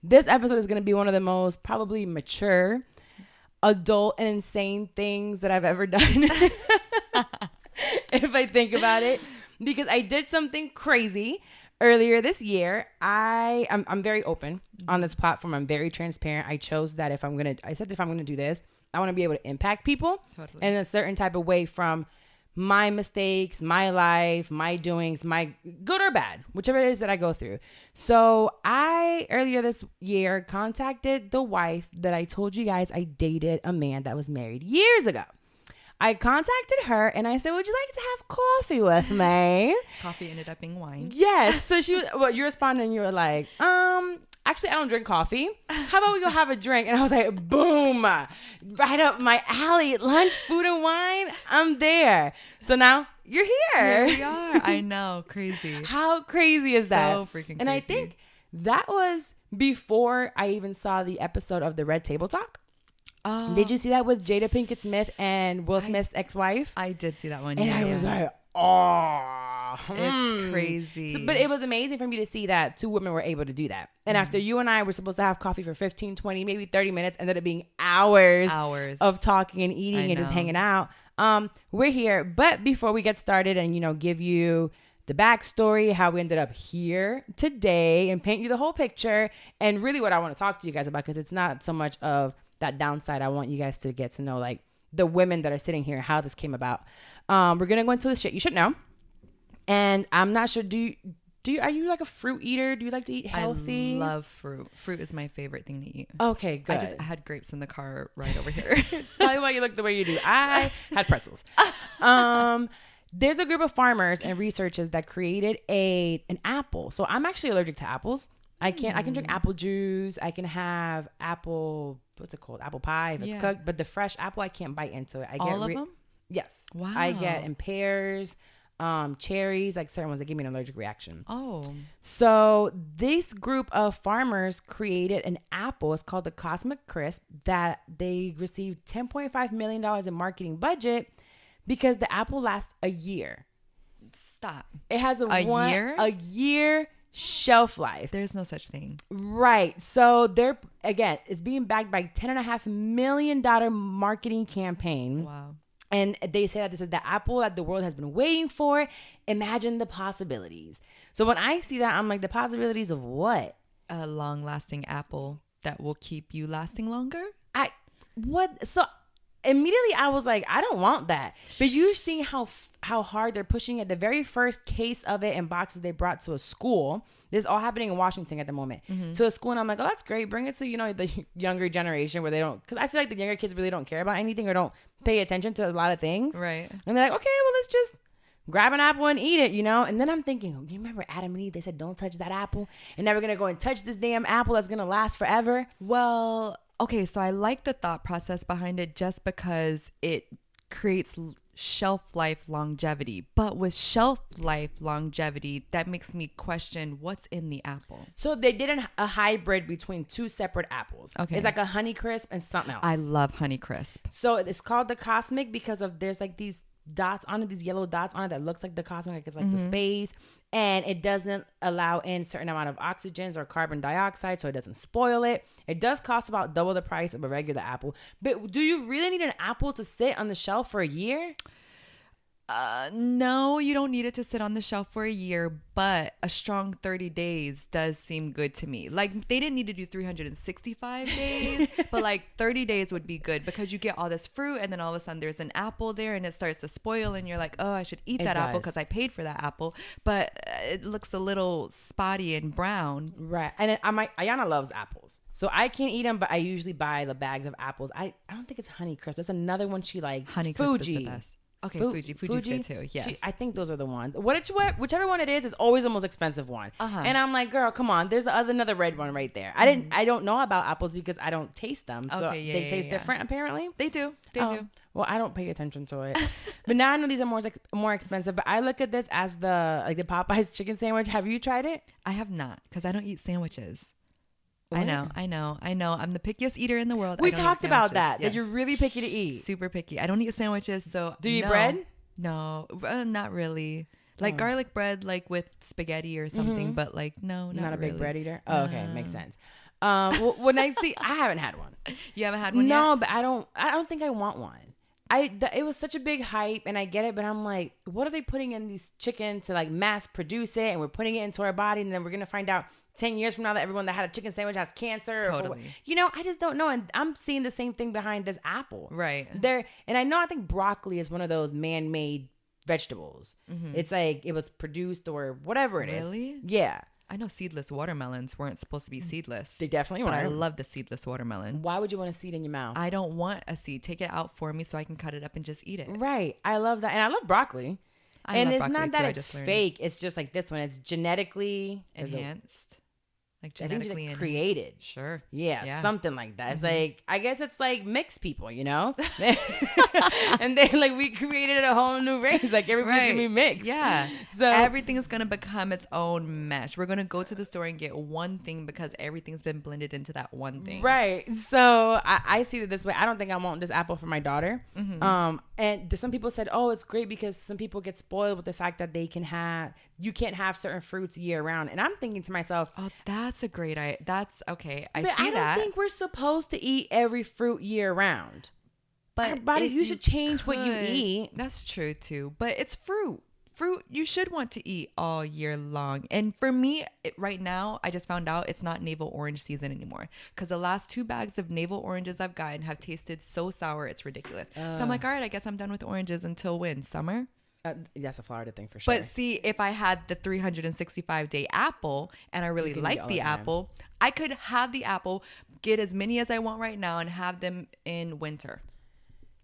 this episode is going to be one of the most probably mature, adult, and insane things that I've ever done. If I think about it, because I did something crazy earlier this year. I'm very open on this platform. I'm very transparent. I chose that if I'm going to do this, I want to be able to impact people in a certain type of way from my mistakes, my life, my doings, my good or bad, whichever it is that I go through. So I, earlier this year, contacted the wife that I told you guys I dated a man that was married years ago. I contacted her and I said, would you like to have coffee with me? Coffee ended up being wine. Yes. So you responded and you were like, actually, I don't drink coffee. How about we go have a drink? And I was like, boom, right up my alley. Lunch, food, and wine. I'm there. So now you're here. Here we are. I know. Crazy. How crazy is that? So freaking crazy. And I think that was before I even saw the episode of the Red Table Talk. Did you see that with Jada Pinkett Smith and Will Smith's ex-wife? I did see that one. And I was like, oh, it's crazy. So, but it was amazing for me to see that two women were able to do that. And after you and I were supposed to have coffee for 15, 20, maybe 30 minutes, ended up being hours of talking and eating and just hanging out. We're here. But before we get started and, give you the backstory, how we ended up here today and paint you the whole picture. And really what I want to talk to you guys about, because it's not so much of that downside. I want you guys to get to know like the women that are sitting here, how this came about. We're going to go into the shit you should know. And I'm not sure, are you like a fruit eater? Do you like to eat healthy? I love fruit. Fruit is my favorite thing to eat. Okay, good. I had grapes in the car right over here. It's probably why you look the way you do. I had pretzels. There's a group of farmers and researchers that created an apple. So I'm actually allergic to apples. I can drink apple juice. I can have apple, what's it called? Apple pie if it's cooked. But the fresh apple, I can't bite into it. All of them? Yes. Wow. I get in pears, cherries, like certain ones that give me an allergic reaction. Oh. So this group of farmers created an apple. It's called the Cosmic Crisp that they received $10.5 million in marketing budget because the apple lasts a year. Stop. It has a year shelf life. There's no such thing. Right. So it's being backed by $10.5 million marketing campaign. Wow. And they say that this is the apple that the world has been waiting for. Imagine the possibilities. So when I see that, I'm like, the possibilities of what? A long-lasting apple that will keep you lasting longer? So immediately I was like, I don't want that. But you're seeing how hard they're pushing it. The very first case of it in boxes they brought to a school. This is all happening in Washington at the moment. To a school. And I'm like, oh, that's great. Bring it to, the younger generation where they don't. Because I feel like the younger kids really don't care about anything or don't pay attention to a lot of things. Right. And they're like, okay, well, let's just grab an apple and eat it, And then I'm thinking, you remember Adam and Eve? They said, don't touch that apple. And now we're going to go and touch this damn apple that's going to last forever. Well, okay, so I like the thought process behind it just because it creates shelf life longevity. But with shelf life longevity, that makes me question what's in the apple. So they did a hybrid between two separate apples. Okay. It's like a Honey Crisp and something else. I love Honey Crisp. So it's called the Cosmic because there's like these dots on it, these yellow dots on it that looks like the cosmic, like it's like the space, and it doesn't allow in certain amount of oxygens or carbon dioxide, so it doesn't spoil it. It does cost about double the price of a regular apple. But do you really need an apple to sit on the shelf for a year? No, you don't need it to sit on the shelf for a year, but a strong 30 days does seem good to me. Like, they didn't need to do 365 days, but like 30 days would be good because you get all this fruit and then all of a sudden there's an apple there and it starts to spoil and you're like, oh, I should eat that apple because I paid for that apple, but it looks a little spotty and brown. Right. And Ayana loves apples. So I can't eat them, but I usually buy the bags of apples. I don't think it's Honey Crisp. There's another one she likes. Honey Crisp is the best. Okay, Fuji's good too. Yes, I think those are the ones. Whichever one it is always the most expensive one. And I'm like, girl, come on. There's another red one right there. I don't know about apples because I don't taste them. So they taste different apparently. They do. They do. Well, I don't pay attention to it. But now I know these are more expensive. But I look at this as the Popeyes chicken sandwich. Have you tried it? I have not because I don't eat sandwiches. What? I know. I'm the pickiest eater in the world. We talked about that. Yes. That you're really picky to eat. Super picky. I don't eat sandwiches. So do you eat bread? No, not really. Like garlic bread, like with spaghetti or something. But like, no, not a really. big bread eater. Oh, okay, makes sense. When I see, I haven't had one. You haven't had one no, yet? But I don't think I want one. It was such a big hype, and I get it, but I'm like, what are they putting in these chicken to like mass produce it, and we're putting it into our body, and then we're gonna find out 10 years from now that everyone that had a chicken sandwich has cancer. Totally. I just don't know, and I'm seeing the same thing behind this apple. Right. And I think broccoli is one of those man-made vegetables. Mm-hmm. It's like it was produced or whatever it is. Really? Yeah. I know seedless watermelons weren't supposed to be seedless. They definitely weren't. But I love the seedless watermelon. Why would you want a seed in your mouth? I don't want a seed. Take it out for me so I can cut it up and just eat it. Right. I love that. And I love broccoli. And it's not that it's fake. It's just like this one. It's genetically enhanced. Like genetically created. Sure. Yeah, something like that. It's like, I guess it's like mixed people, and then like we created a whole new race. Like everybody's gonna be mixed. Yeah. So everything is gonna become its own mesh. We're gonna go to the store and get one thing because everything's been blended into that one thing. Right. So I see it this way. I don't think I want this apple for my daughter. Mm-hmm. And some people said, oh, it's great because some people get spoiled with the fact that you can't have certain fruits year round. And I'm thinking to myself, oh, that's a great idea. That's okay. I don't think we're supposed to eat every fruit year round. But our body, you should change what you eat. That's true too. But it's fruit. Fruit you should want to eat all year long. And for me, right now, I just found out it's not navel orange season anymore. Because the last 2 bags of navel oranges I've gotten have tasted so sour, it's ridiculous. So I'm like, all right, I guess I'm done with oranges until when? Summer? That's a Florida thing for sure. But see, if I had the 365-day apple and I really like the apple, I could have the apple, get as many as I want right now, and have them in winter.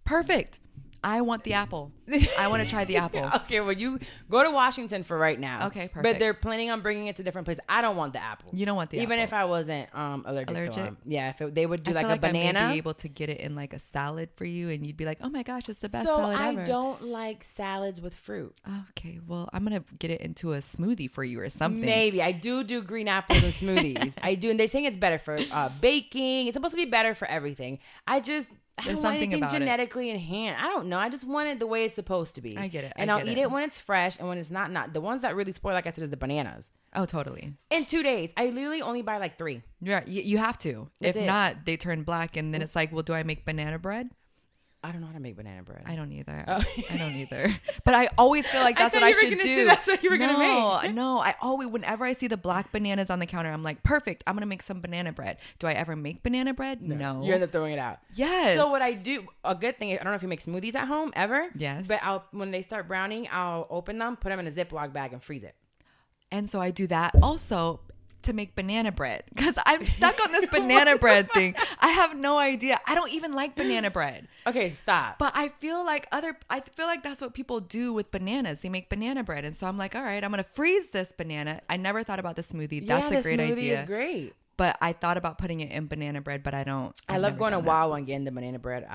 Perfect. I want the apple. I want to try the apple. Okay, well, you go to Washington for right now. Okay, perfect. But they're planning on bringing it to different places. I don't want the apple. You don't want the apple? Even if I wasn't allergic to them. Yeah, they would do like a banana. I may be able to get it in like a salad for you, and you'd be like, oh my gosh, it's the best salad ever. So I don't like salads with fruit. Okay, well, I'm going to get it into a smoothie for you or something. Maybe. I do green apples in smoothies. I do, and they're saying it's better for baking. It's supposed to be better for everything. There's something about genetically enhanced. I don't know. I just want it the way it's supposed to be. I get it. And I'll eat it when it's fresh, and when it's not. The ones that really spoil, like I said, is the bananas. Oh, totally. In 2 days. I literally only buy like 3. Yeah, you have to. If not, they turn black, and then it's like, well, do I make banana bread? I don't know how to make banana bread. I don't either. I don't either. But I always feel like that's what I should do. That's what you were going to make. No, I always, whenever I see the black bananas on the counter, I'm like, perfect. I'm going to make some banana bread. Do I ever make banana bread? No. You end up throwing it out. Yes. So what I do, a good thing, I don't know if you make smoothies at home ever. Yes. But when they start browning, I'll open them, put them in a Ziploc bag, and freeze it. And so I do that also to make banana bread because I'm stuck on this banana bread thing. I have no idea. I don't even like banana bread. Okay, stop. But I feel like that's what people do with bananas. They make banana bread. And so I'm like, all right, I'm going to freeze this banana. I never thought about the smoothie. That's a great idea. The smoothie is great. But I thought about putting it in banana bread, but I don't. I love going to Wawa and getting the banana bread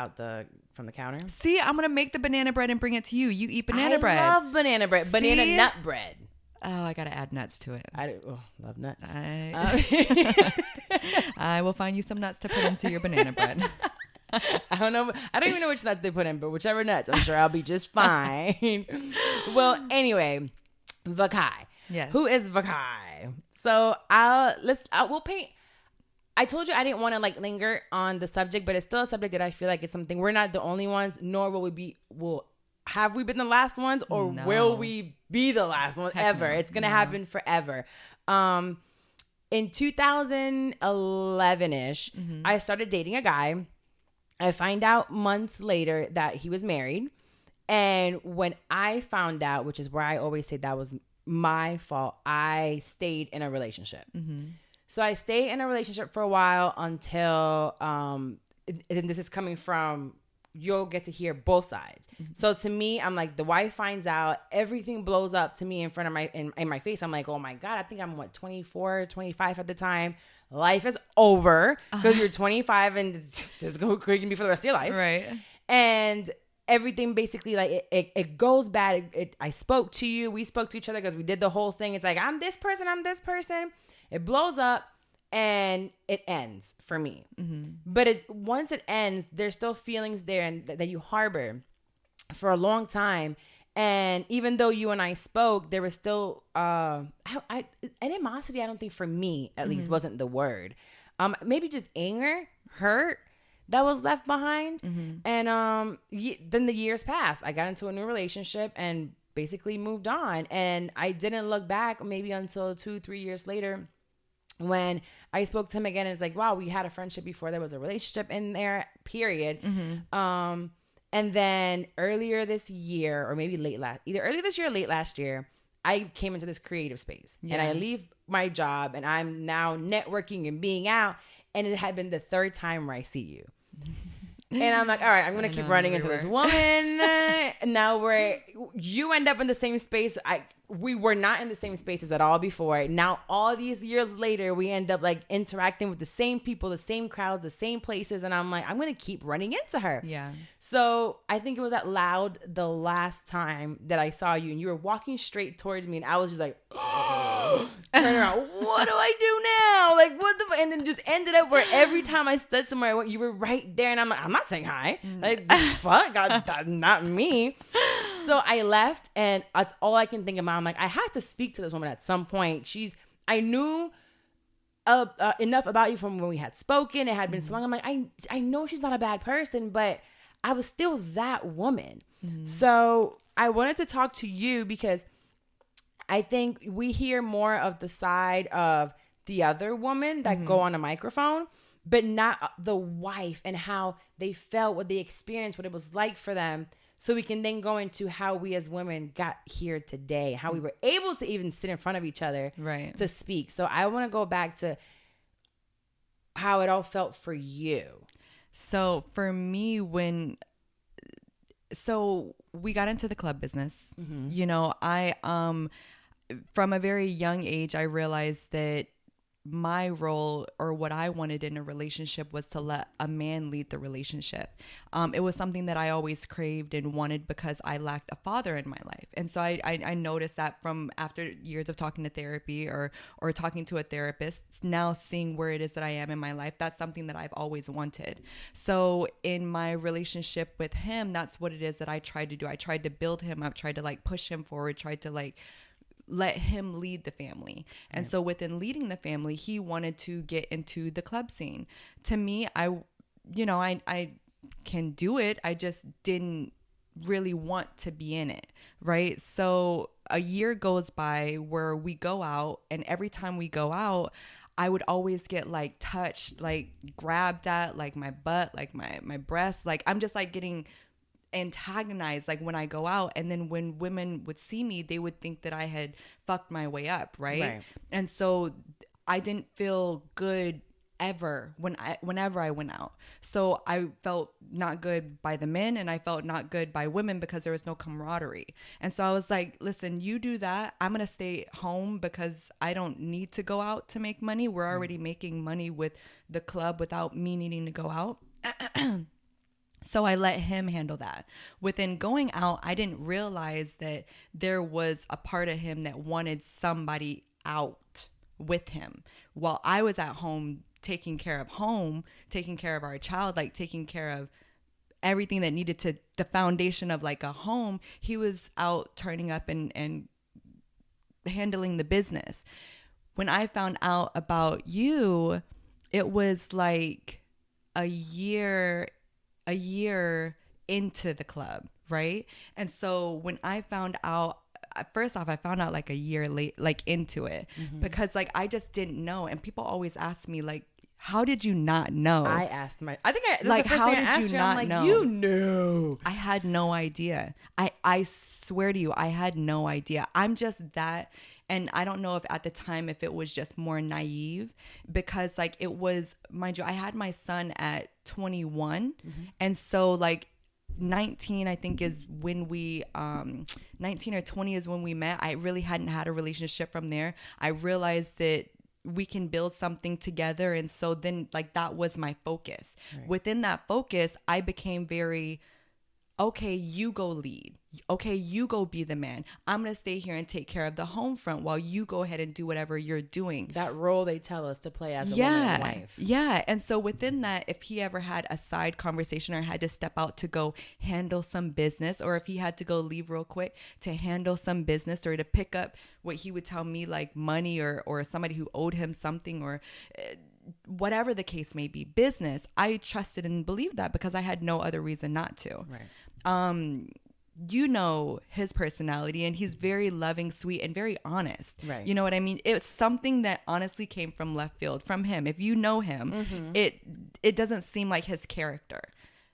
from the counter. See, I'm going to make the banana bread and bring it to you. You eat banana bread. I love banana bread. See? Banana nut bread. Oh, I got to add nuts to it. I love nuts. I will find you some nuts to put into your banana bread. I don't know. I don't even know which nuts they put in, but whichever nuts, I'm sure I'll be just fine. Well, anyway, Vakai. Yes. Who is Vakai? So we'll paint. I told you I didn't want to like linger on the subject, but it's still a subject that I feel like it's something we're not the only ones, nor have we been the last ones, or will we be the last one ever? It's going to happen forever. In 2011-ish, I started dating a guy. I find out months later that he was married. And when I found out, which is where I always say that was my fault, I stayed in a relationship. Mm-hmm. So I stayed in a relationship for a while until, and this is coming from, you'll get to hear both sides. Mm-hmm. So to me, I'm like, the wife finds out, everything blows up to me in front of in my face. I'm like, oh my God, I think I'm 24, 25 at the time. Life is over because you're 25 and it's just going to be for the rest of your life. Right. And everything basically like it goes bad. We spoke to each other because we did the whole thing. It's like, I'm this person. It blows up. And it ends for me. Mm-hmm. But once it ends, there's still feelings there and that you harbor for a long time. And even though you and I spoke, there was still animosity. I don't think for me, at least, wasn't the word. maybe just anger, hurt that was left behind. And then the years passed. I got into a new relationship and basically moved on. And I didn't look back maybe until 2-3 years later when I spoke to him again. And it's like, wow, we had a friendship before there was a relationship in there, period. And then earlier this year, or maybe either earlier this year or late last year, I came into this creative space. And I leave my job and I'm now networking and being out. And it had been the third time where I see you. And I'm like, all right, I'm going to keep running into this woman. Now you end up in the same space. We were not in the same spaces at all before. Now, all these years later, we end up like interacting with the same people, the same crowds, the same places. And I'm like, I'm going to keep running into her. Yeah. So I think it was at Loud the last time that I saw you and you were walking straight towards me. And I was just like, oh, turn around. What do I do now? Like, what the and then just ended up where every time I stood somewhere, you were right there. And I'm like, I'm not saying hi. Like, fuck, not me. So I left, and that's all I can think about. I'm like, I have to speak to this woman at some point. I knew enough about you from when we had spoken. It had been so long. I'm like, I know she's not a bad person, but I was still that woman. So I wanted to talk to you because I think we hear more of the side of the other woman that go on a microphone, but not the wife and how they felt, what they experienced, what it was like for them. So we can then go into how we as women got here today, how we were able to even sit in front of each other to speak. So I want to go back to how it all felt for you. So for me, so we got into the club business, you know, I, from a very young age, I realized that my role or what I wanted in a relationship was to let a man lead the relationship. It was something that I always craved and wanted because I lacked a father in my life. And so I noticed that from after years of talking to therapy or talking to a therapist, now seeing where it is that I am in my life, that's something that I've always wanted. So in my relationship with him, that's what it is that I tried to do. I tried to build him up, tried to like push him forward, tried to like let him lead the family. And so within leading the family, he wanted to get into the club scene. To me, I can do it. I just didn't really want to be in it. Right. So a year goes by where we go out, and every time we go out, I would always get like touched, like grabbed at, like my butt, like my breasts. Like I'm just like getting antagonized like when I go out. And then when women would see me, they would think that I had fucked my way up, right? And so I didn't feel good ever whenever I went out. So I felt not good by the men, and I felt not good by women because there was no camaraderie. And so I was like, listen, you do that, I'm gonna stay home because I don't need to go out to make money. We're already making money with the club without me needing to go out. So I let him handle that. Within going out, I didn't realize that there was a part of him that wanted somebody out with him while I was at home taking care of our child, like taking care of everything that needed to the foundation of like a home. He was out turning up and handling the business. When I found out about you, it was like a year into the club, right? And so when I found out, first off, I found out like a year late, like into it, because like I just didn't know. And people always ask me like, how did you not know? I asked like, how did you not know? You knew. I had no idea. I swear to you, I had no idea. I'm just that. And I don't know if at the time, if it was just more naive, because like it was, mind you, I had my son at 21. And so like 19, I think is when we, 19 or 20 is when we met. I really hadn't had a relationship from there. I realized that we can build something together. And so then like that was my focus. Right. Within that focus, I became very, okay, you go lead. Okay, you go be the man. I'm going to stay here and take care of the home front while you go ahead and do whatever you're doing. That role they tell us to play as a woman and wife. Yeah. And so within that, if he ever had a side conversation or had to step out to go handle some business, or if he had to go leave real quick to handle some business or to pick up what he would tell me like money or somebody who owed him something or whatever the case may be, business, I trusted and believed that because I had no other reason not to. Right. You know his personality, and he's very loving, sweet, and very honest. Right. You know what I mean? It's something that honestly came from left field from him. If you know him, it doesn't seem like his character.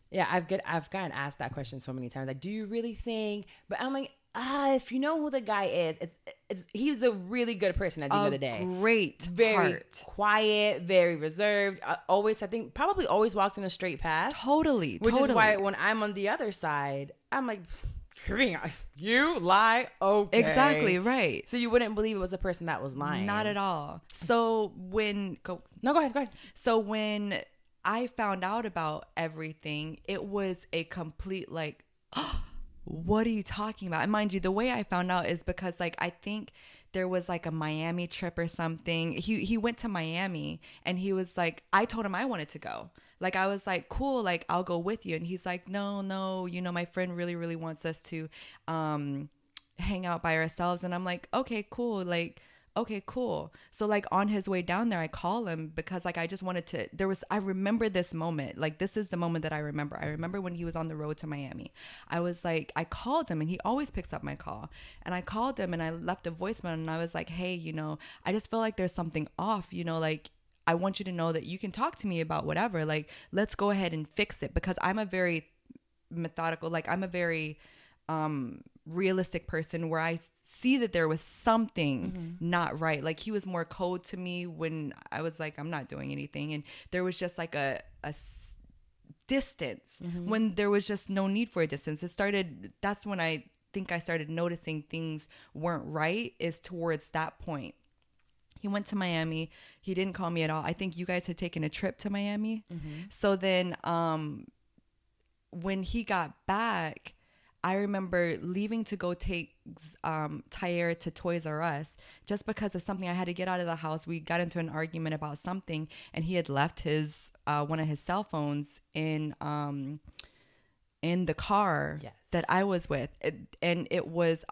Yeah, I've gotten asked that question so many times. Like, do you really think? But I'm like, if you know who the guy is, he's a really good person at the end of the day. Great, very heart. Quiet, very reserved. Always, I think, probably always walked in a straight path. Totally, which is why when I'm on the other side, I'm like, you lie, okay, exactly right. So you wouldn't believe it was a person that was lying? Not at all. So go ahead. So when I found out about everything, it was a complete like, oh, what are you talking about? And mind you, the way I found out is because like I think there was like a Miami trip or something. He went to Miami and he was like, I told him I wanted to go. Like I was like, cool, like I'll go with you. And he's like, no, you know, my friend really, really wants us to hang out by ourselves. And I'm like, okay, cool. Like, okay, cool. So like on his way down there, I call him because like I just wanted to, I remember this moment. Like this is the moment that I remember. I remember when he was on the road to Miami. I was like, I called him and he always picks up my call. And I called him and I left a voicemail and I was like, hey, you know, I just feel like there's something off, you know, like I want you to know that you can talk to me about whatever. Like, let's go ahead and fix it because I'm a very methodical, like I'm a very realistic person where I see that there was something not right. Like he was more cold to me when I was like, I'm not doing anything. And there was just like a distance when there was just no need for a distance. That's when I think I started noticing things weren't right, is towards that point. He went to Miami. He didn't call me at all. I think you guys had taken a trip to Miami. So then when he got back, I remember leaving to go take Tyre to Toys R Us just because of something. I had to get out of the house. We got into an argument about something, and he had left his one of his cell phones in the car that I was with. And it was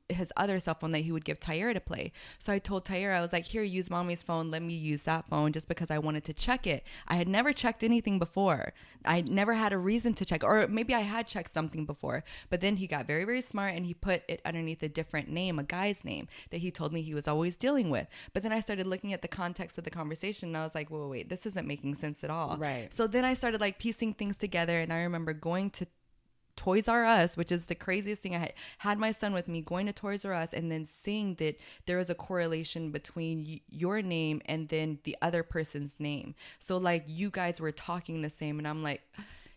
his other cell phone that he would give Tyre to play. So I told Tyre, I was like, here, use mommy's phone. Let me use that phone just because I wanted to check it. I had never checked anything before. I never had a reason to check, or maybe I had checked something before. But then he got very, very smart and he put it underneath a different name, a guy's name that he told me he was always dealing with. But then I started looking at the context of the conversation and I was like, wait, this isn't making sense at all. Right. So then I started like piecing things together, and I remember going to Toys R Us, which is the craziest thing. I had my son with me, going to Toys R Us and then seeing that there was a correlation between your name and then the other person's name. So like you guys were talking the same, and I'm like,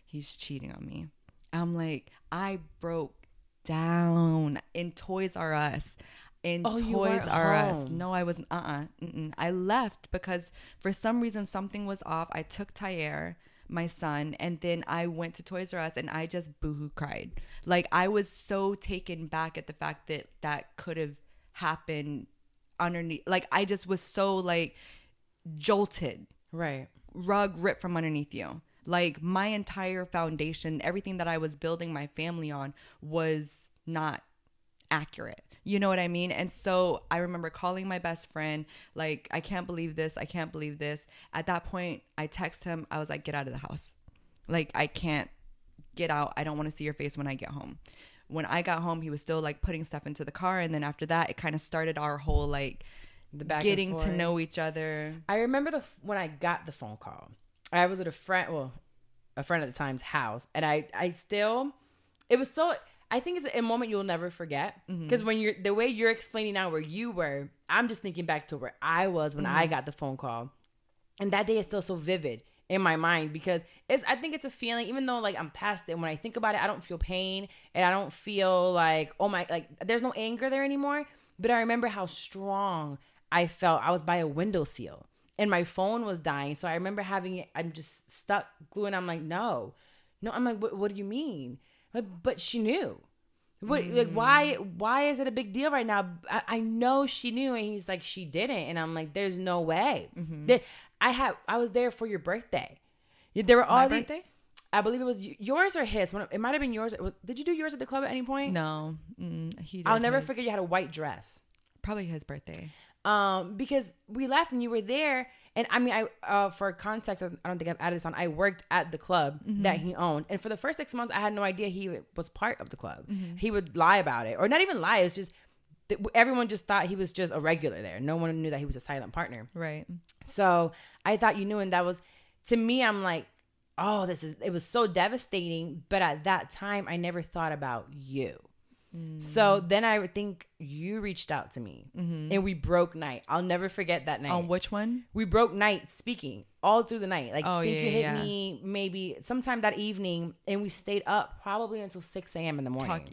he's cheating on me. I'm like, I broke down in Toys R Us. Toys R Us. No, I wasn't. I left because for some reason something was off. I took Tyre, my son, and then I went to Toys R Us and I just boohoo cried. Like I was so taken back at the fact that that could have happened underneath. Like I just was so like jolted. Right. Rug ripped from underneath you. Like my entire foundation, everything that I was building my family on was not accurate. You know what I mean? And so I remember calling my best friend, like, I can't believe this. I can't believe this. At that point, I text him. I was like, get out of the house. Like, I can't get out. I don't want to see your face when I get home. When I got home, he was still like putting stuff into the car. And then after that, it kind of started our whole like getting to know each other. I remember when I got the phone call, I was at a friend at the time's house. And it was so... I think it's a moment you'll never forget, because when the way you're explaining now where you were, I'm just thinking back to where I was when I got the phone call, and that day is still so vivid in my mind because I think it's a feeling, even though like I'm past it. When I think about it, I don't feel pain and I don't feel like there's no anger there anymore. But I remember how strong I felt. I was by a windowsill and my phone was dying, so I remember having it. I'm just stuck glued. I'm like, no. I'm like, what do you mean? But she knew. Like, why is it a big deal right now? I know she knew. And he's like, she didn't. And I'm like, there's no way. I was there for your birthday. There were all birthday? I believe it was yours or his. It might have been yours. Did you do yours at the club at any point? No. He did. I'll never forget you had a white dress. Probably his birthday. Because we left and you were there. And I mean, for context, I don't think I've added this on. I worked at the club that he owned. And for the first 6 months, I had no idea he was part of the club. He would lie about it, or not even lie. It's just, everyone just thought he was just a regular there. No one knew that he was a silent partner. Right. So I thought you knew. And that was, to me, I'm like, oh, it was so devastating. But at that time, I never thought about you. So then I would think you reached out to me and we broke night. I'll never forget that night. On which one? We broke night speaking all through the night. Like, I think you hit me maybe sometime that evening, and we stayed up probably until 6 a.m. in the morning.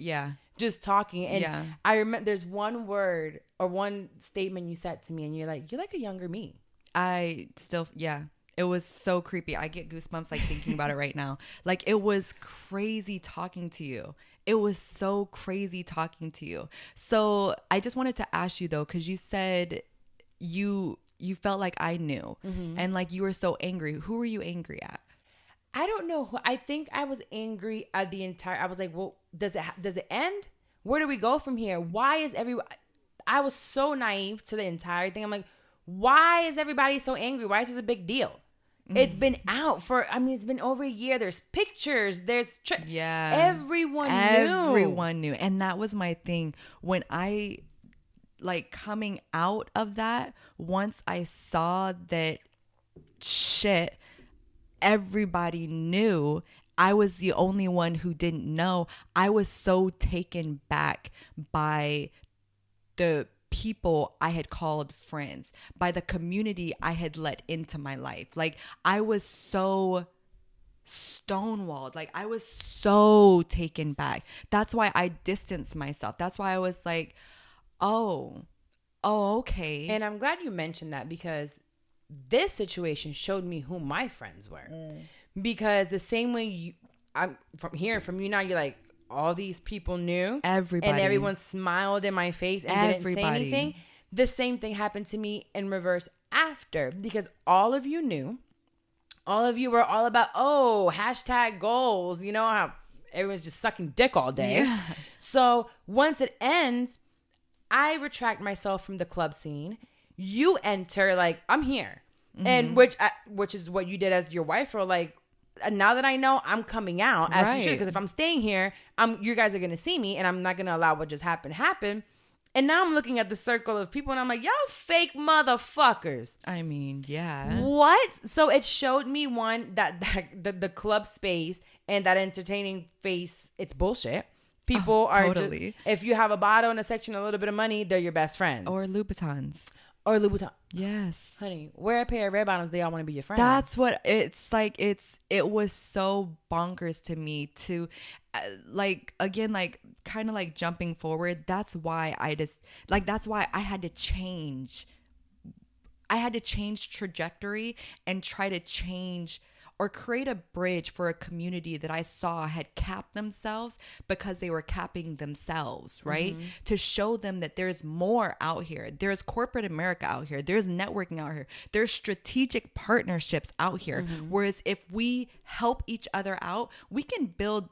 Just talking. And I remember there's one word or one statement you said to me, and you're like a younger me. It was so creepy. I get goosebumps like thinking about it right now. Like, it was crazy talking to you. It was so crazy talking to you. So I just wanted to ask you though, because you said you felt like I knew, and like you were so angry. Who were you angry at? I don't know. I think I was angry at the entire. I was like, well, does it end? Where do we go from here? Why is everyone? I was so naive to the entire thing. I'm like, why is everybody so angry? Why is this a big deal? It's been out it's been over a year. There's pictures. There's everyone knew. And that was my thing. When I, like, coming out of that, once I saw that shit, everybody knew, I was the only one who didn't know. I was so taken back by the people I had called friends, by the community I had let into my life. Like, I was so stonewalled. Like, I was so taken back. That's why I distanced myself. That's why I was like, oh, okay. And I'm glad you mentioned that, because this situation showed me who my friends were. Because the same way I'm from hearing from you now, you're like, all these people knew. Everybody. And everyone smiled in my face and didn't say anything. The same thing happened to me in reverse after, because all of you knew. All of you were all about, hashtag goals. You know how everyone's just sucking dick all day. Yeah. So once it ends, I retract myself from the club scene. You enter like, I'm here. And which is what you did as your wife, or like, now that I know, I'm coming out as you should. Because if I'm staying here, you guys are going to see me, and I'm not going to allow what just happened happen. And now I'm looking at the circle of people, and I'm like, y'all fake motherfuckers. I mean, yeah. What? So it showed me, one, that the club space and that entertaining face, it's bullshit. People are totally. If you have a bottle in a section, a little bit of money, they're your best friends. Or Louboutins. Yes. Honey, wear a pair of red bottoms, they all want to be your friend. That's what it's like. It was so bonkers to me to like, again, like, kind of like jumping forward. That's why that's why I had to change. I had to change trajectory and try to change or create a bridge for a community that I saw had capped themselves because they were capping themselves, right? To show them that there's more out here. There's corporate America out here. There's networking out here. There's strategic partnerships out here. Whereas if we help each other out, we can build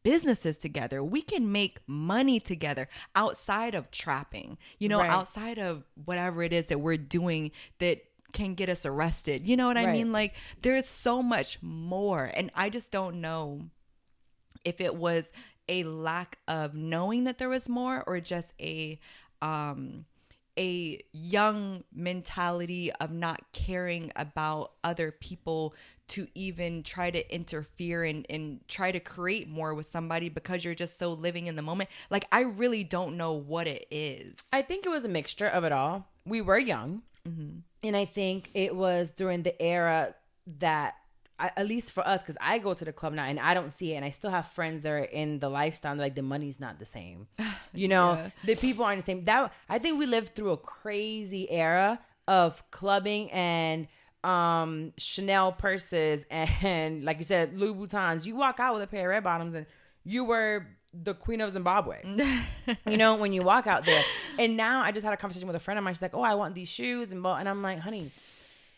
businesses together. We can make money together outside of trapping, outside of whatever it is that we're doing that can get us arrested. You know what I mean? Like, there's so much more. And I just don't know if it was a lack of knowing that there was more, or just a young mentality of not caring about other people to even try to interfere and try to create more with somebody because you're just so living in the moment. Like, I really don't know what it is. I think it was a mixture of it all. We were young. And I think it was during the era that, at least for us, because I go to the club now and I don't see it, and I still have friends that are in the lifestyle, like, the money's not the same. The people aren't the same. That, I think we lived through a crazy era of clubbing and Chanel purses and, like you said, Louboutins. You walk out with a pair of red bottoms and you were the queen of Zimbabwe, when you walk out there. And now I just had a conversation with a friend of mine. She's like, oh, I want these shoes. And I'm like, honey,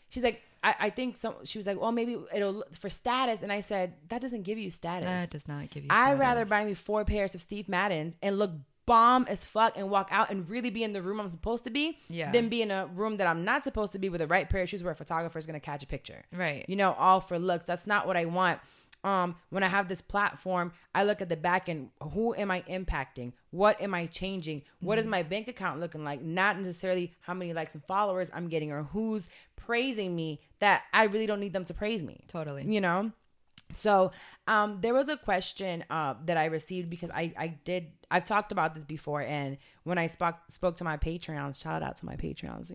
she's like, I think so. She was like, well, maybe it'll for status. And I said, that doesn't give you status. That does not give you status. I'd rather buy me 4 pairs of Steve Maddens and look bomb as fuck and walk out and really be in the room I'm supposed to be than be in a room that I'm not supposed to be with the right pair of shoes where a photographer is going to catch a picture. Right. You know, all for looks. That's not what I want. When I have this platform, I look at the back end. Who am I impacting? What am I changing? What is my bank account looking like? Not necessarily how many likes and followers I'm getting or who's praising me that I really don't need them to praise me. Totally. You know? So there was a question that I received because I've talked about this before, and when I spoke to my Patreons, shout out to my Patreons,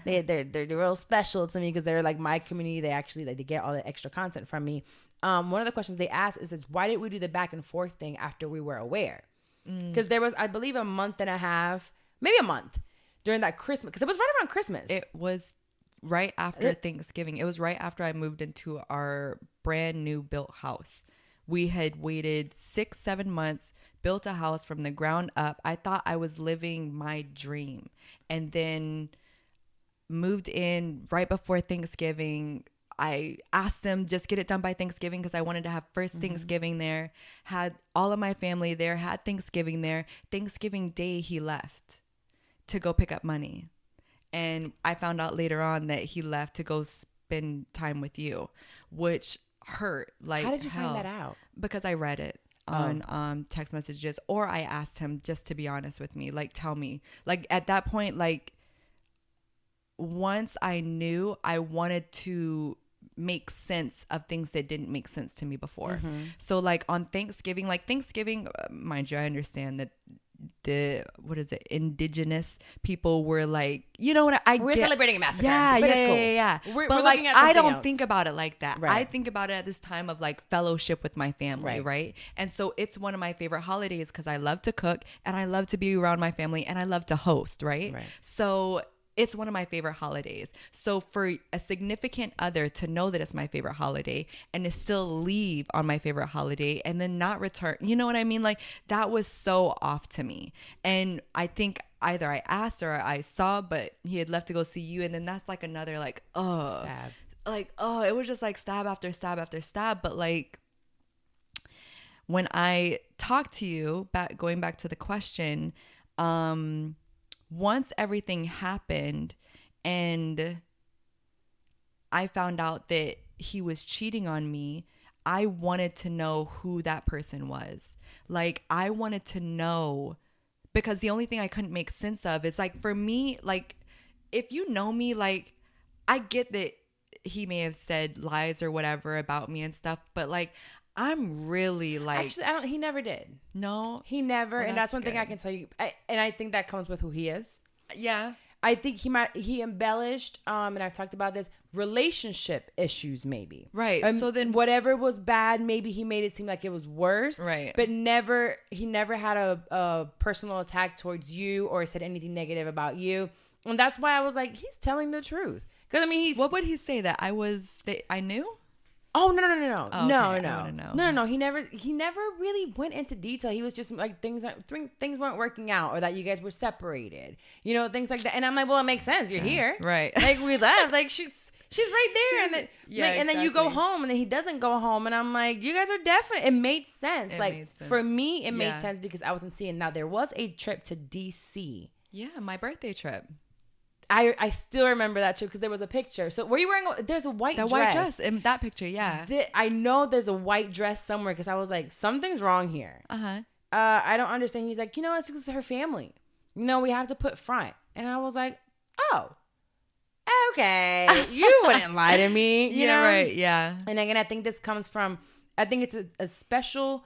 they're real special to me because they're like my community. They actually they get all the extra content from me. One of the questions they asked is why did we do the back and forth thing after we were aware? Because there was, I believe, a month and a half, maybe a month during that Christmas, because it was right around Christmas. It was right after Thanksgiving. It was right after I moved into our brand new built house. We had waited 6-7 months, built a house from the ground up. I thought I was living my dream, and then moved in right before Thanksgiving. I asked them just get it done by Thanksgiving because I wanted to have first Thanksgiving there. Had all of my family there, had Thanksgiving there. Thanksgiving Day, he left to go pick up money. And I found out later on that he left to go spend time with you, which hurt like how did you hell. find that out? Because I read it on text messages, or I asked him just to be honest with me, like tell me. Like at that point, like once I knew, I wanted to make sense of things that didn't make sense to me before. So like on Thanksgiving, mind you, I understand that the indigenous people were like, you know what, we're celebrating a massacre. Yeah, but yeah, it's cool. Yeah. We're but looking at I don't else. think about it like that. Right. I think about it at this time of like fellowship with my family, right? And so it's one of my favorite holidays because I love to cook and I love to be around my family and I love to host, right? So it's one of my favorite holidays. So for a significant other to know that it's my favorite holiday and to still leave on my favorite holiday and then not return, you know what I mean? Like that was so off to me. And I think either I asked or I saw, but he had left to go see you. And then that's like another like, stab. Like, it was just like stab after stab after stab. But like when I talked to you, going back to the question, once everything happened and I found out that he was cheating on me, I wanted to know who that person was. Like, I wanted to know, because the only thing I couldn't make sense of is like, for me, like, if you know me, like, I get that he may have said lies or whatever about me and stuff, but like, I'm really like... Actually, he never did. No? He never, and that's one thing I can tell you. And I think that comes with who he is. Yeah. I think he embellished, and I've talked about this, relationship issues maybe. Right. So then... Whatever was bad, maybe he made it seem like it was worse. Right. But he never had a personal attack towards you or said anything negative about you. And that's why I was like, he's telling the truth. Because, I mean, What would he say? That I knew? Oh, no. Oh, okay. No. He never really went into detail. He was just like things weren't working out or that you guys were separated. You know, things like that. And I'm like, well, it makes sense. You're here. Right. Like we left. Like she's right there. And then and then you go home and then he doesn't go home. And I'm like, you guys are definitely, it made sense. For me, it made sense because I wasn't seeing. Now there was a trip to DC. Yeah, my birthday trip. I still remember that trip because there was a picture. So were you wearing? There's a white dress. White dress in that picture, yeah. I know there's a white dress somewhere because I was like, something's wrong here. I don't understand. He's like, it's because her family. We have to put front. And I was like, oh, okay. You wouldn't lie to me. You know? Right, yeah. And again, I think this comes from, I think it's a special,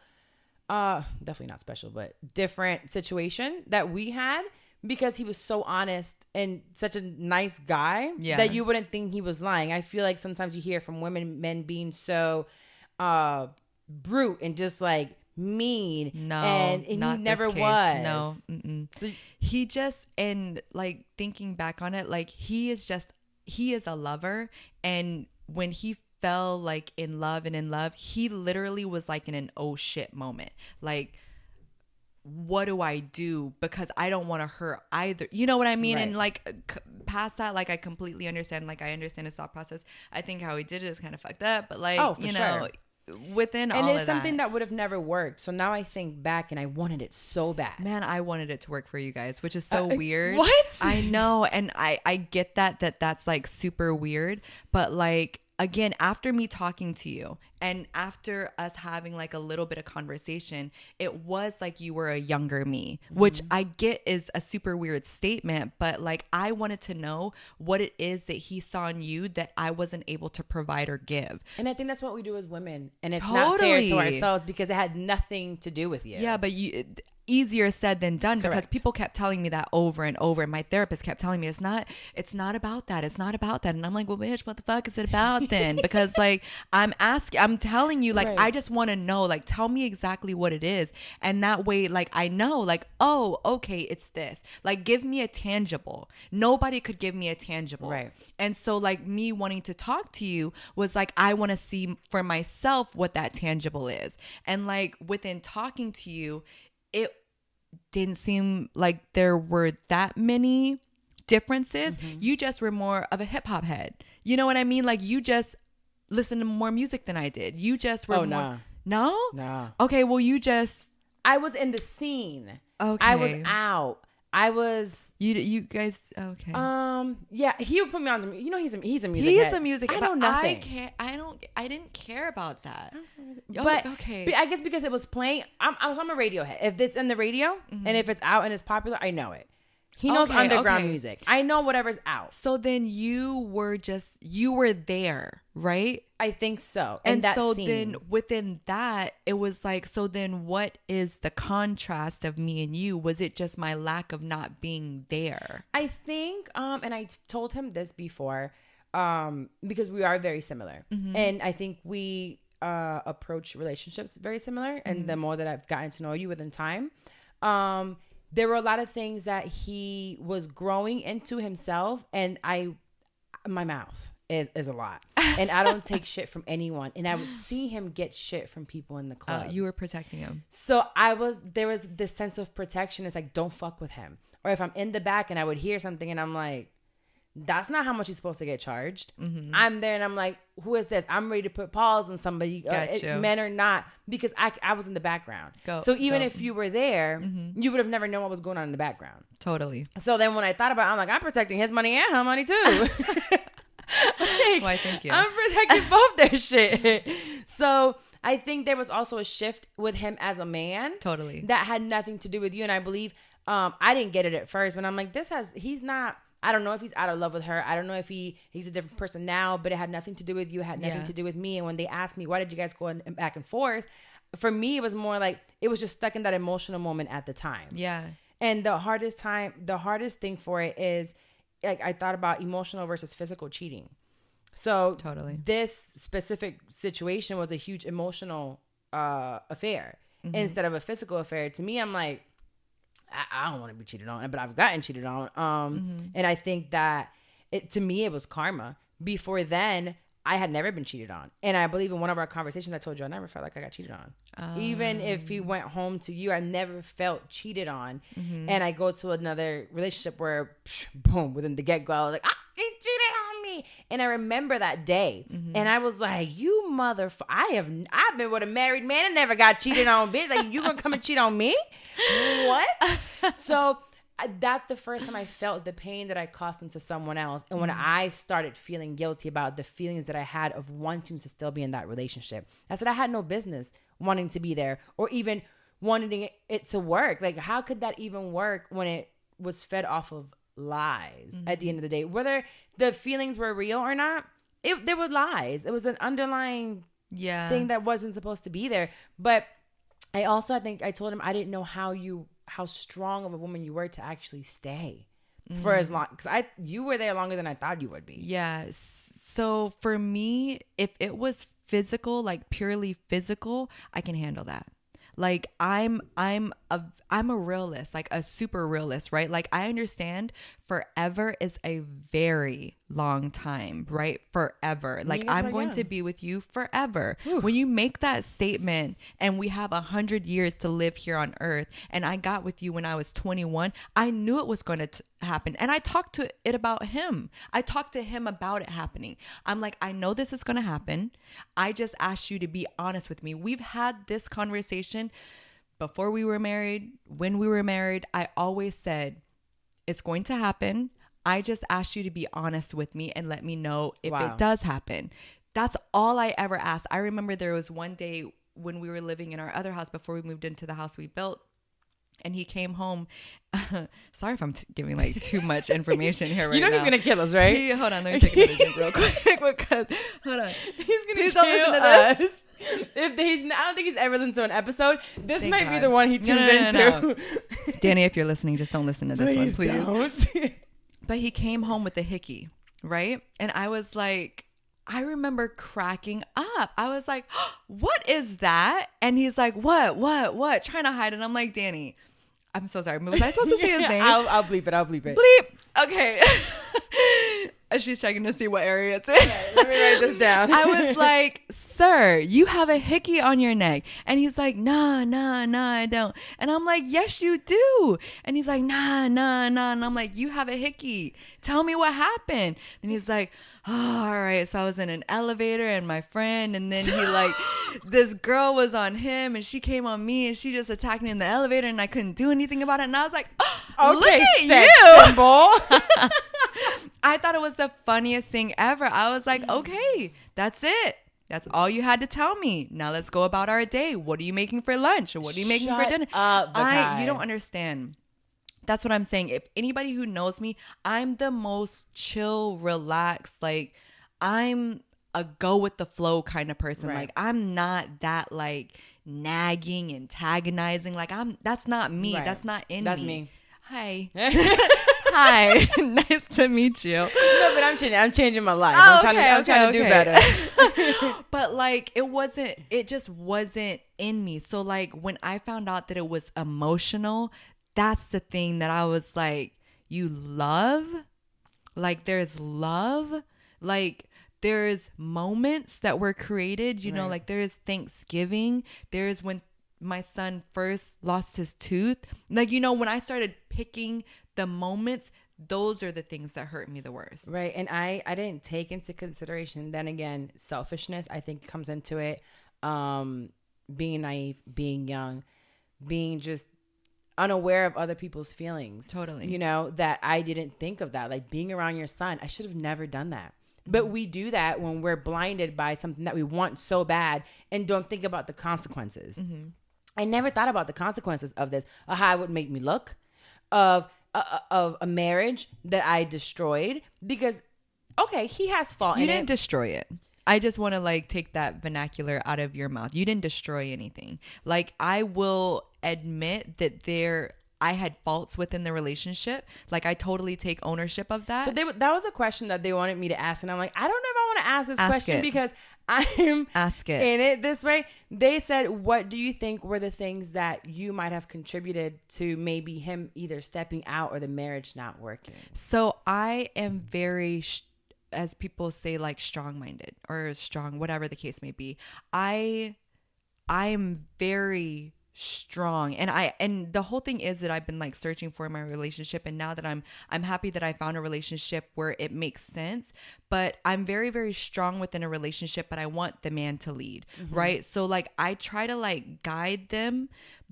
definitely not special, but different situation that we had. Because he was so honest and such a nice guy that you wouldn't think he was lying. I feel like sometimes you hear from men being so brute and just like mean. No, and he never was. No. So he just, and like thinking back on it, like he is a lover. And when he fell like in love, he literally was like in an oh shit moment. Like, what do I do? Because I don't want to hurt either. You know what I mean? Right. And like past that, like I completely understand. Like I understand his thought process. I think how he did it is kind of fucked up. But like, sure. within and all it's of something that would have never worked. So now I think back and I wanted it so bad. Man, I wanted it to work for you guys, which is so weird. What? I know. And I get that's like super weird. But like, again, after me talking to you and after us having like a little bit of conversation, it was like you were a younger me, which I get is a super weird statement. But like, I wanted to know what it is that he saw in you that I wasn't able to provide or give. And I think that's what we do as women. And it's not fair to ourselves because it had nothing to do with you. Yeah, but easier said than done. Correct. Because people kept telling me that over and over, and my therapist kept telling me it's not about that, and I'm like, well, bitch, what the fuck is it about then? Because like, I'm telling you, like, right. I just want to know, like, tell me exactly what it is, and that way, like, I know, like, oh, okay, it's this. Like, give me a tangible. Nobody could give me a tangible, right? And so like, me wanting to talk to you was like, I want to see for myself what that tangible is. And like, within talking to you, it didn't seem like there were that many differences. You just were more of a hip hop head. You know what I mean? Like, you just listened to more music than I did. You just were more. No? No. Okay, well, I was in the scene. Okay. I was out. I was. You guys. Okay. Yeah, he would put me on the. You know, he's a music. He's head. a music. I know nothing. I didn't care about that. But okay. I guess because it was playing. I'm a radio head. If it's in the radio and if it's out and it's popular, I know it. He knows underground music. I know whatever's out. So then you were there, right? I think so. And so then within that, it was like, so then what is the contrast of me and you? Was it just my lack of not being there? I think, and I told him this before, because we are very similar. And I think we approach relationships very similar. And the more that I've gotten to know you within time, there were a lot of things that he was growing into himself, and my mouth is a lot, and I don't take shit from anyone, and I would see him get shit from people in the club. You were protecting him. So there was this sense of protection. It's like, don't fuck with him. Or if I'm in the back and I would hear something and I'm like, that's not how much he's supposed to get charged. I'm there and I'm like, who is this? I'm ready to put paws on somebody, men or not, because I was in the background. So even if you were there, you would have never known what was going on in the background. Totally. So then when I thought about it, I'm like, I'm protecting his money and her money too. Why, thank you. I'm protecting both their shit. So I think there was also a shift with him as a man. Totally. That had nothing to do with you. And I believe, I didn't get it at first, but I'm like, he's not. I don't know if he's out of love with her. I don't know if he's a different person now, but it had nothing to do with you. It had nothing to do with me. And when they asked me, why did you guys go back and forth? For me, it was more like, it was just stuck in that emotional moment at the time. Yeah. And the hardest thing for it is, like, I thought about emotional versus physical cheating. So totally, this specific situation was a huge emotional affair instead of a physical affair. To me, I'm like, I don't want to be cheated on, but I've gotten cheated on. And I think that to me, it was karma. Before then, I had never been cheated on. And I believe in one of our conversations, I told you I never felt like I got cheated on. Even if he went home to you, I never felt cheated on. And I go to another relationship where, boom, within the get-go, I was like, he cheated on me. And I remember that day. And I was like, you motherfucker, I've been with a married man and never got cheated on, bitch. Like, you gonna come and cheat on me? What? So that's the first time I felt the pain that I caused into someone else. And when I started feeling guilty about the feelings that I had of wanting to still be in that relationship, I said I had no business wanting to be there or even wanting it to work. Like, how could that even work when it was fed off of lies at the end of the day? Whether the feelings were real or not, there were lies. It was an underlying thing that wasn't supposed to be there. But I think I told him I didn't know how strong of a woman you were to actually stay for as long, because you were there longer than I thought you would be. Yeah. So for me, if it was physical, like purely physical, I can handle that. Like I'm a realist, like a super realist, right? Like I understand forever is a very long time, right? Forever. Like, I'm going to be with you forever. Oof. When you make that statement and we have 100 years to live here on earth, and I got with you when I was 21, I knew it was going to happen. And I talked to it about him. I talked to him about it happening. I'm like, I know this is going to happen. I just asked you to be honest with me. We've had this conversation before we were married, when we were married. I always said, it's going to happen. I just asked you to be honest with me and let me know if it does happen. That's all I ever asked. I remember there was one day when we were living in our other house before we moved into the house we built, and he came home. Sorry if I'm giving like too much information here right now. He's gonna kill us, right? Hold on, let me take another drink real quick because hold on. He's gonna Please don't listen to this. I don't think he's ever listened to an episode. This Thank might God. Be the one he tunes into. No. Danny, if you're listening, just don't listen to this one, please. Don't. But he came home with a hickey, right? And I was like, I remember cracking up. I was like, oh, what is that? And he's like, what? Trying to hide it. And I'm like, Danny, I'm so sorry. Was I supposed to say his name? I'll bleep it. Bleep. Okay. She's checking to see what area it's in. Okay, let me write this down. I was like, sir, you have a hickey on your neck. And he's like, nah, I don't. And I'm like, yes, you do. And he's like, nah. And I'm like, you have a hickey. Tell me what happened. And he's like, oh, all right. So I was in an elevator and my friend, and then he like, this girl was on him and she came on me and she just attacked me in the elevator and I couldn't do anything about it. And I was like, oh, okay, look at you. I thought it was the funniest thing ever. I was like, okay, that's it. That's all you had to tell me. Now let's go about our day. What are you making for lunch? Or what are you making for dinner? You don't understand. That's what I'm saying. If anybody who knows me, I'm the most chill, relaxed. Like, I'm a go with the flow kind of person. Right. Like, I'm not that like nagging, antagonizing. Like, that's not me. Right. That's not in me. That's me. Hi. Hi. Nice to meet you. No, but I'm changing my life. I'm trying to do better. But like, it just wasn't in me. So like, when I found out that it was emotional, that's the thing that I was like, you love? Like, there's love? Like, there's moments that were created, you know, like there's Thanksgiving. There's when my son first lost his tooth. Like, you know, when I started picking the moments, those are the things that hurt me the worst. Right. And I didn't take into consideration, then again, selfishness, I think, comes into it. Being naive, being young, being just unaware of other people's feelings. Totally. You know, that I didn't think of that. Like, being around your son, I should have never done that. But we do that when we're blinded by something that we want so bad and don't think about the consequences. Mm-hmm. I never thought about the consequences of this, of how it would make me look, of a marriage that I destroyed, because, okay, he has fault in it. You didn't destroy it. I just want to like take that vernacular out of your mouth. You didn't destroy anything. Like, I will admit that I had faults within the relationship. Like, I totally take ownership of that. So that was a question that they wanted me to ask. And I'm like, I don't know if I want to ask this question because I'm in it this way. They said, what do you think were the things that you might have contributed to maybe him either stepping out or the marriage not working? So I am very, as people say, like strong-minded or strong, whatever the case may be. I am very strong, and the whole thing is that I've been like searching for my relationship, and now that I'm happy that I found a relationship where it makes sense. But I'm very, very strong within a relationship, but I want the man to lead. Mm-hmm. Right? So like, I try to like guide them,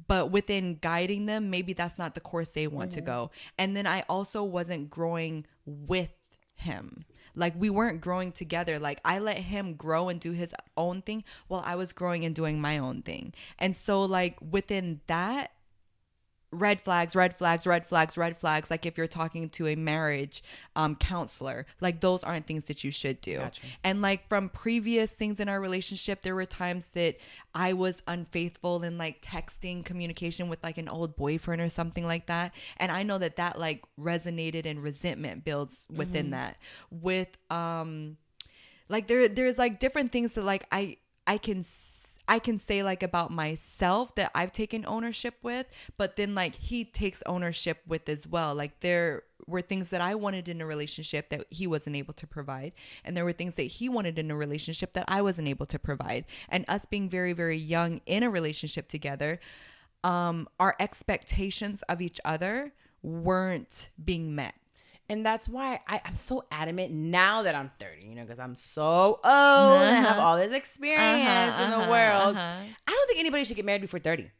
but within guiding them, maybe that's not the course they want to go. And then I also wasn't growing with him. Like, we weren't growing together. Like, I let him grow and do his own thing while I was growing and doing my own thing. And so, like, within that, red flags. Like, if you're talking to a marriage counselor, like, those aren't things that you should do. Gotcha. And like, from previous things in our relationship, there were times that I was unfaithful in like texting communication with like an old boyfriend or something like that. And I know that like resonated, and resentment builds within that. With like, there's like different things that like I I can say like about myself that I've taken ownership with, but then like he takes ownership with as well. Like there were things that I wanted in a relationship that he wasn't able to provide. And there were things that he wanted in a relationship that I wasn't able to provide. And us being very, very young in a relationship together, our expectations of each other weren't being met. And that's why I'm so adamant now that I'm 30, because I'm so old and have all this experience in the world. I don't think anybody should get married before 30.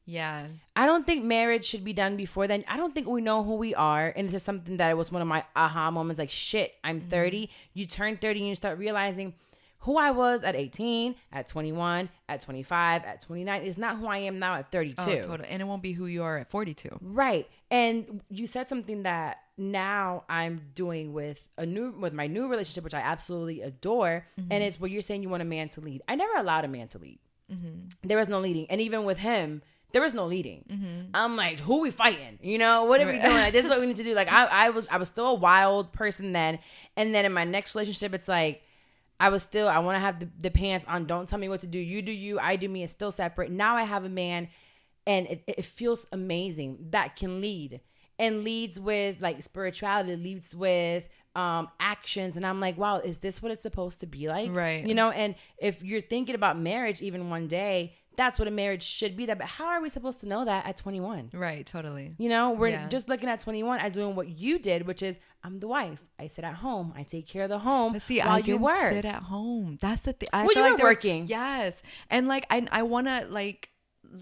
Yeah. I don't think marriage should be done before then. I don't think we know who we are. And this is something that was one of my aha moments. Like, shit, I'm 30. You turn 30 and you start realizing who I was at 18, at 21, at 25, at 29 is not who I am now at 32. Oh, totally. And it won't be who you are at 42. Right. And you said something that now I'm doing with my new relationship, which I absolutely adore. And it's what you're saying, you want a man to lead. I never allowed a man to lead. There was no leading. And even with him, there was no leading. I'm like, who we fighting? What are we doing? Like, this is what we need to do. Like, I was still a wild person then. And then in my next relationship, it's like, I want to have the pants on. Don't tell me what to do. You do you, I do me. It's still separate. Now I have a man, and it feels amazing that can lead and leads with like spirituality, leads with actions. And I'm like, wow, is this what it's supposed to be like? Right. And if you're thinking about marriage even one day, that's what a marriage should be. But how are we supposed to know that at 21? Right, totally. We're just looking at 21 at doing what you did, which is I'm the wife. I sit at home. I take care of the home. But see, while I you didn't work. Sit at home. That's the thing. Well, you were working. Yes, and like I want to like.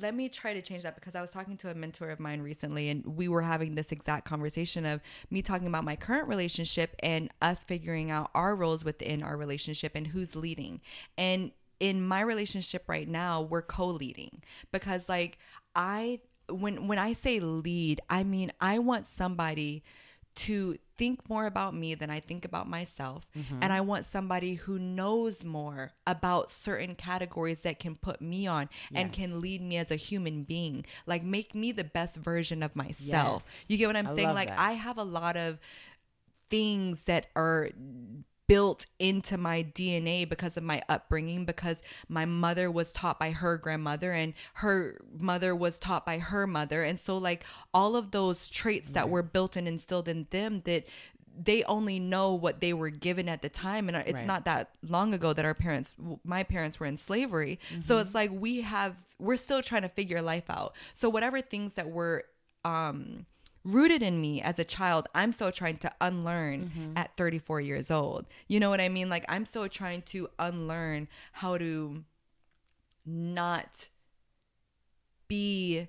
Let me try to change that, because I was talking to a mentor of mine recently, and we were having this exact conversation of me talking about my current relationship and us figuring out our roles within our relationship and who's leading. And in my relationship right now, we're co-leading, because like when I say lead, I mean, I want somebody to think more about me than I think about myself. And I want somebody who knows more about certain categories that can put me on and can lead me as a human being, like make me the best version of myself. Yes. You get what I'm saying? Like, I have a lot of things that are built into my DNA because of my upbringing, because my mother was taught by her grandmother and her mother was taught by her mother. And so like all of those traits that were built and instilled in them, that they only know what they were given at the time. And it's not that long ago that my parents were in slavery. So it's like we're still trying to figure life out. So whatever things that were rooted in me as a child, I'm still trying to unlearn at 34 years old. You know what I mean? Like, I'm still trying to unlearn how to not be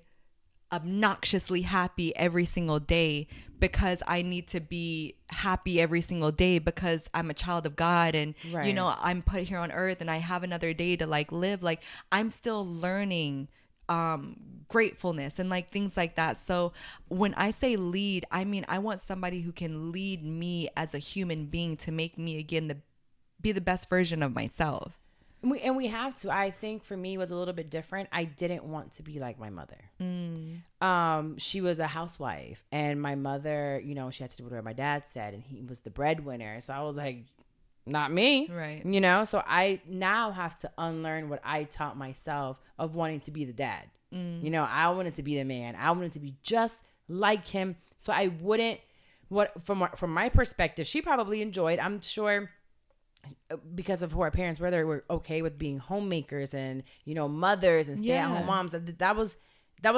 obnoxiously happy every single day, because I need to be happy every single day because I'm a child of God, and I'm put here on earth and I have another day to like live. Like, I'm still learning gratefulness and like things like that. So when I say lead, I mean I want somebody who can lead me as a human being to make me again be the best version of myself. And we have to. I think for me it was a little bit different. I didn't want to be like my mother. She was a housewife, and my mother, she had to do whatever my dad said, and he was the breadwinner. So I was like, not me. Right. So I now have to unlearn what I taught myself of wanting to be the dad. I wanted to be the man. I wanted to be just like him. So I wouldn't, from my perspective, she probably enjoyed, I'm sure, because of who our parents were, they were okay with being homemakers and, mothers and stay-at-home moms. That was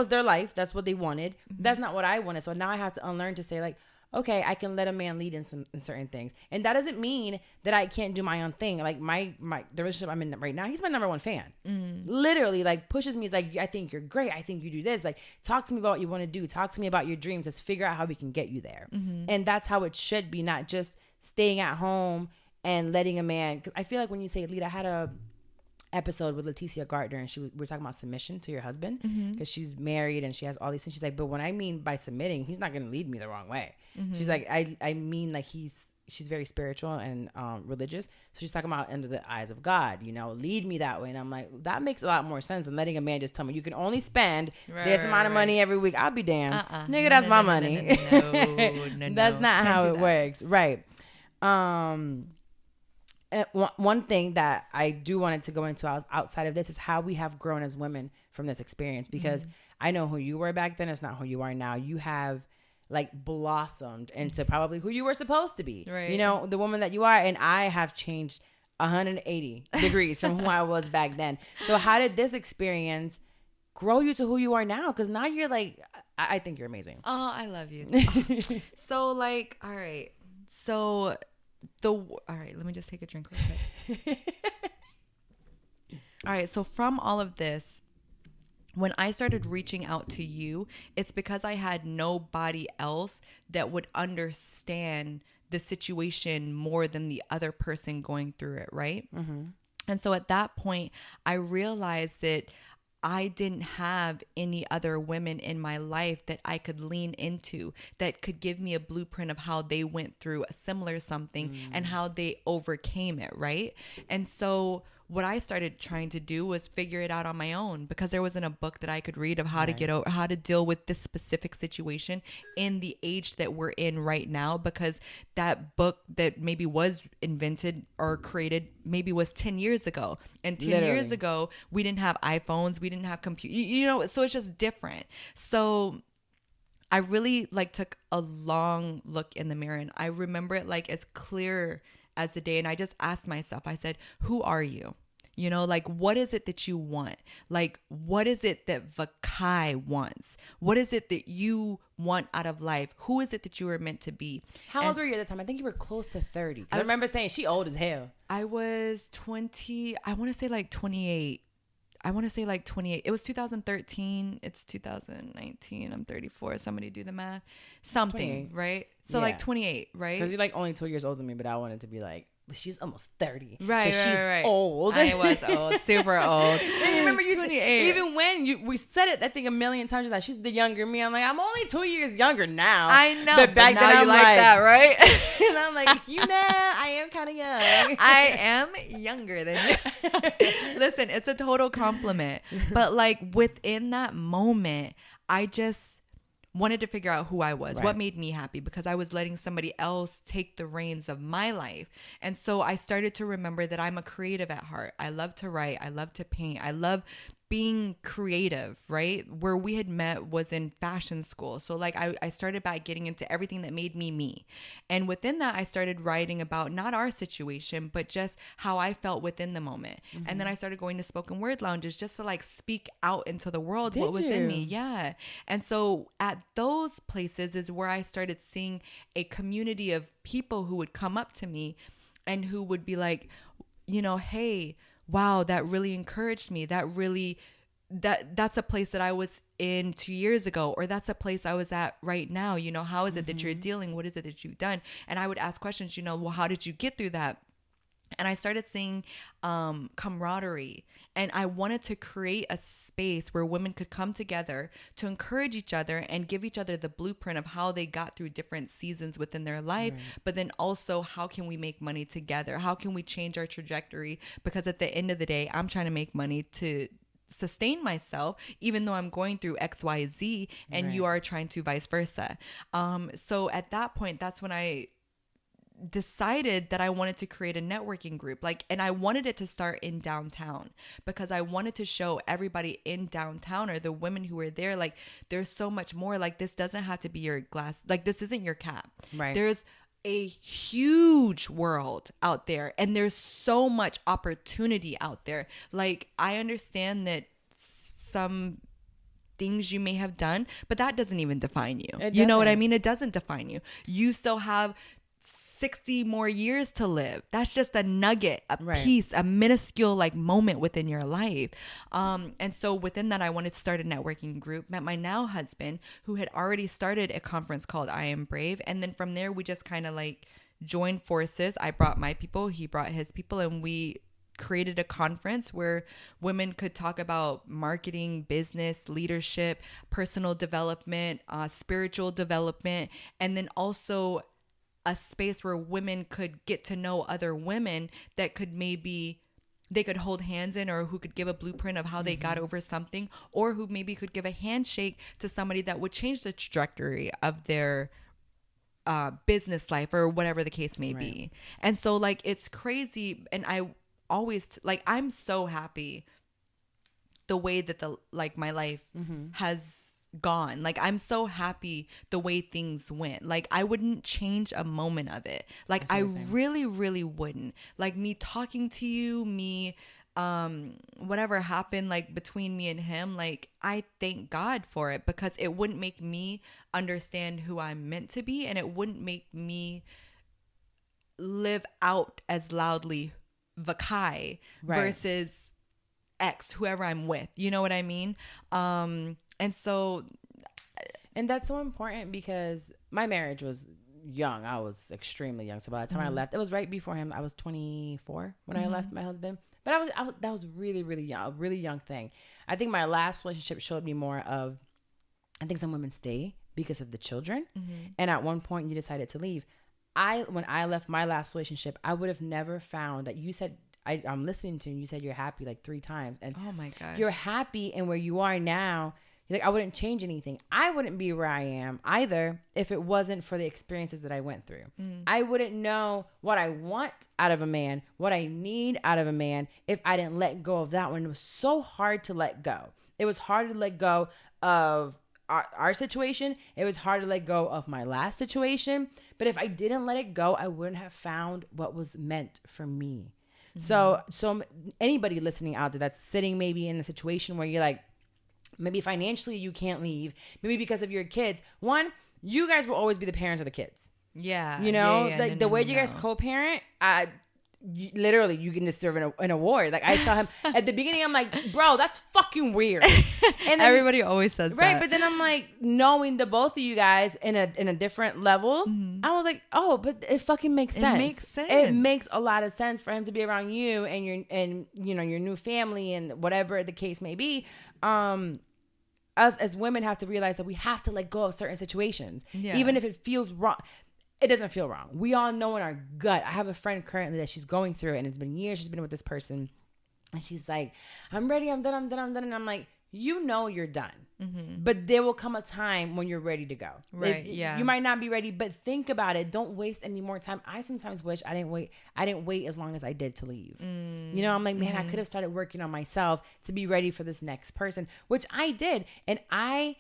their life. That's what they wanted. That's not what I wanted. So now I have to unlearn to say like, okay, I can let a man lead in certain things. And that doesn't mean that I can't do my own thing. Like the relationship I'm in right now, he's my number one fan. Literally, like, pushes me. He's like, I think you're great. I think you do this. Like, talk to me about what you want to do. Talk to me about your dreams. Let's figure out how we can get you there. And that's how it should be, not just staying at home and letting a man. Cause I feel like when you say lead, I had a episode with Leticia Gardner, and we were talking about submission to your husband, because she's married and she has all these things. She's like, but what I mean by submitting, he's not going to lead me the wrong way. She's like, I mean, like, she's very spiritual and religious. So she's talking about under the eyes of God, lead me that way. And I'm like, that makes a lot more sense than letting a man just tell me you can only spend this amount of money every week. I'll be damned. Nigga, that's my money. No, that's not how it works. Right. one thing that I do wanted to go into outside of this is how we have grown as women from this experience, because I know who you were back then. It's not who you are now. You have like blossomed into probably who you were supposed to be, right? You know, the woman that you are. And I have changed 180 degrees from who I was back then. So how did this experience grow you to who you are now? Because now you're like, I think you're amazing. Oh, I love you. So like, all right. So all right, let me just take a drink real quick. All right. So from all of this, when I started reaching out to you, it's because I had nobody else that would understand the situation more than the other person going through it, right? Mm-hmm. And so at that point, I realized that I didn't have any other women in my life that I could lean into that could give me a blueprint of how they went through a similar something and how they overcame it, right? And so what I started trying to do was figure it out on my own, because there wasn't a book that I could read of how to get over, how to deal with this specific situation in the age that we're in right now, because that book that maybe was invented or created maybe was 10 years ago. And 10 years ago, we didn't have iPhones, we didn't have computers, you know, so it's just different. So I really like took a long look in the mirror, and I remember it like as clear as the day. And I just asked myself, I said, who are you? You know, like, what is it that you want? Like, what is it that Vakai wants? What is it that you want out of life? Who is it that you were meant to be? How old were you at the time? I think you were close to 30. I remember saying she old as hell. I was 20. I want to say like 28. It was 2013. It's 2019. I'm 34. Somebody do the math. Something, right? So like 28, right? Because you're like only 2 years older than me, but I wanted to be like, but she's almost 30. Right, so she's right. old. I was old. Super old. And you remember you 28. Even when we said it, I think a million times, that she's the younger me. I'm like, I'm only 2 years younger now. I know. But back but then now I'm you like that, right? And I'm like, you know, I am kind of young. I am younger than you. Listen, it's a total compliment. But like within that moment, I just wanted to figure out who I was, what made me happy, because I was letting somebody else take the reins of my life. And so I started to remember that I'm a creative at heart. I love to write. I love to paint. I love being creative, right? Where we had met was in fashion school. So like I started by getting into everything that made me me. And within that, I started writing about not our situation, but just how I felt within the moment. Mm-hmm. And then I started going to spoken word lounges just to like speak out into the world what was in me. Yeah. And so at those places is where I started seeing a community of people who would come up to me and who would be like, you know, hey, wow, that really encouraged me. That's a place that I was in 2 years ago, or that's a place I was at right now. You know, how is it that you're dealing? What is it that you've done? And I would ask questions, you know, well, how did you get through that? And I started seeing camaraderie. And I wanted to create a space where women could come together to encourage each other and give each other the blueprint of how they got through different seasons within their life. Right. But then also, how can we make money together? How can we change our trajectory? Because at the end of the day, I'm trying to make money to sustain myself, even though I'm going through XYZ, and you are trying to vice versa. So at that point, that's when I decided that I wanted to create a networking group, and I wanted it to start in downtown, because I wanted to show everybody in downtown, or the women who were there, like, there's so much more. Like, this doesn't have to be your glass, like, this isn't your cap. Right. There's a huge world out there, and there's so much opportunity out there. Like, I understand that some things you may have done, but that doesn't even define you. You know what I mean? It doesn't define you. You still have 60 more years to live. That's just a nugget, a piece, a minuscule like moment within your life. And so within that, I wanted to start a networking group, met my now husband, who had already started a conference called I Am Brave. And then from there, we just kind of like joined forces. I brought my people, he brought his people, and we created a conference where women could talk about marketing, business, leadership, personal development, spiritual development, and then also a space where women could get to know other women that could maybe they could hold hands in, or who could give a blueprint of how they got over something, or who maybe could give a handshake to somebody that would change the trajectory of their business life or whatever the case may be. And so like it's crazy, and I always like I'm so happy the way that my life has gone. Like I'm so happy the way things went. Like I wouldn't change a moment of it. Like I really, really wouldn't. Like me talking to you, whatever happened like between me and him, like I thank God for it, because it wouldn't make me understand who I'm meant to be, and it wouldn't make me live out as loudly Vakai versus X, whoever I'm with. You know what I mean? And that's so important, because my marriage was young. I was extremely young. So by the time I left, it was right before him. I was 24 when I left my husband. But I was that was really, really young, a really young thing. I think my last relationship showed me more of, I think some women stay because of the children. And at one point you decided to leave. When I left my last relationship, I would have never found that. You said, I'm listening to you, you said you're happy like 3 times. And oh my gosh, you're happy in where you are now. You're like, I wouldn't change anything. I wouldn't be where I am either if it wasn't for the experiences that I went through. I wouldn't know what I want out of a man, what I need out of a man, if I didn't let go of that one. It was so hard to let go. It was hard to let go of our situation. It was hard to let go of my last situation. But if I didn't let it go, I wouldn't have found what was meant for me. So anybody listening out there that's sitting maybe in a situation where you're like, maybe financially you can't leave, maybe because of your kids. One, you guys will always be the parents of the kids. Yeah. You know, like the way you guys co-parent, literally you can deserve an award. Like I tell him at the beginning, I'm like, bro, that's fucking weird. And then, everybody always says that. Right. But then I'm like, knowing the both of you guys in a different level, I was like, oh, but it fucking makes sense. It makes sense. It makes a lot of sense for him to be around you and your new family and whatever the case may be. Us as women have to realize that we have to let go of certain situations, even if it feels wrong. It doesn't feel wrong. We all know in our gut. I have a friend currently that she's going through it, and it's been years she's been with this person, and she's like, I'm ready, I'm done. And I'm like, you know you're done. But there will come a time when you're ready to go. Right. You might not be ready, but think about it. Don't waste any more time. I sometimes wish I didn't wait as long as I did to leave. You know, I'm like, man, I could have started working on myself to be ready for this next person, which I did. And I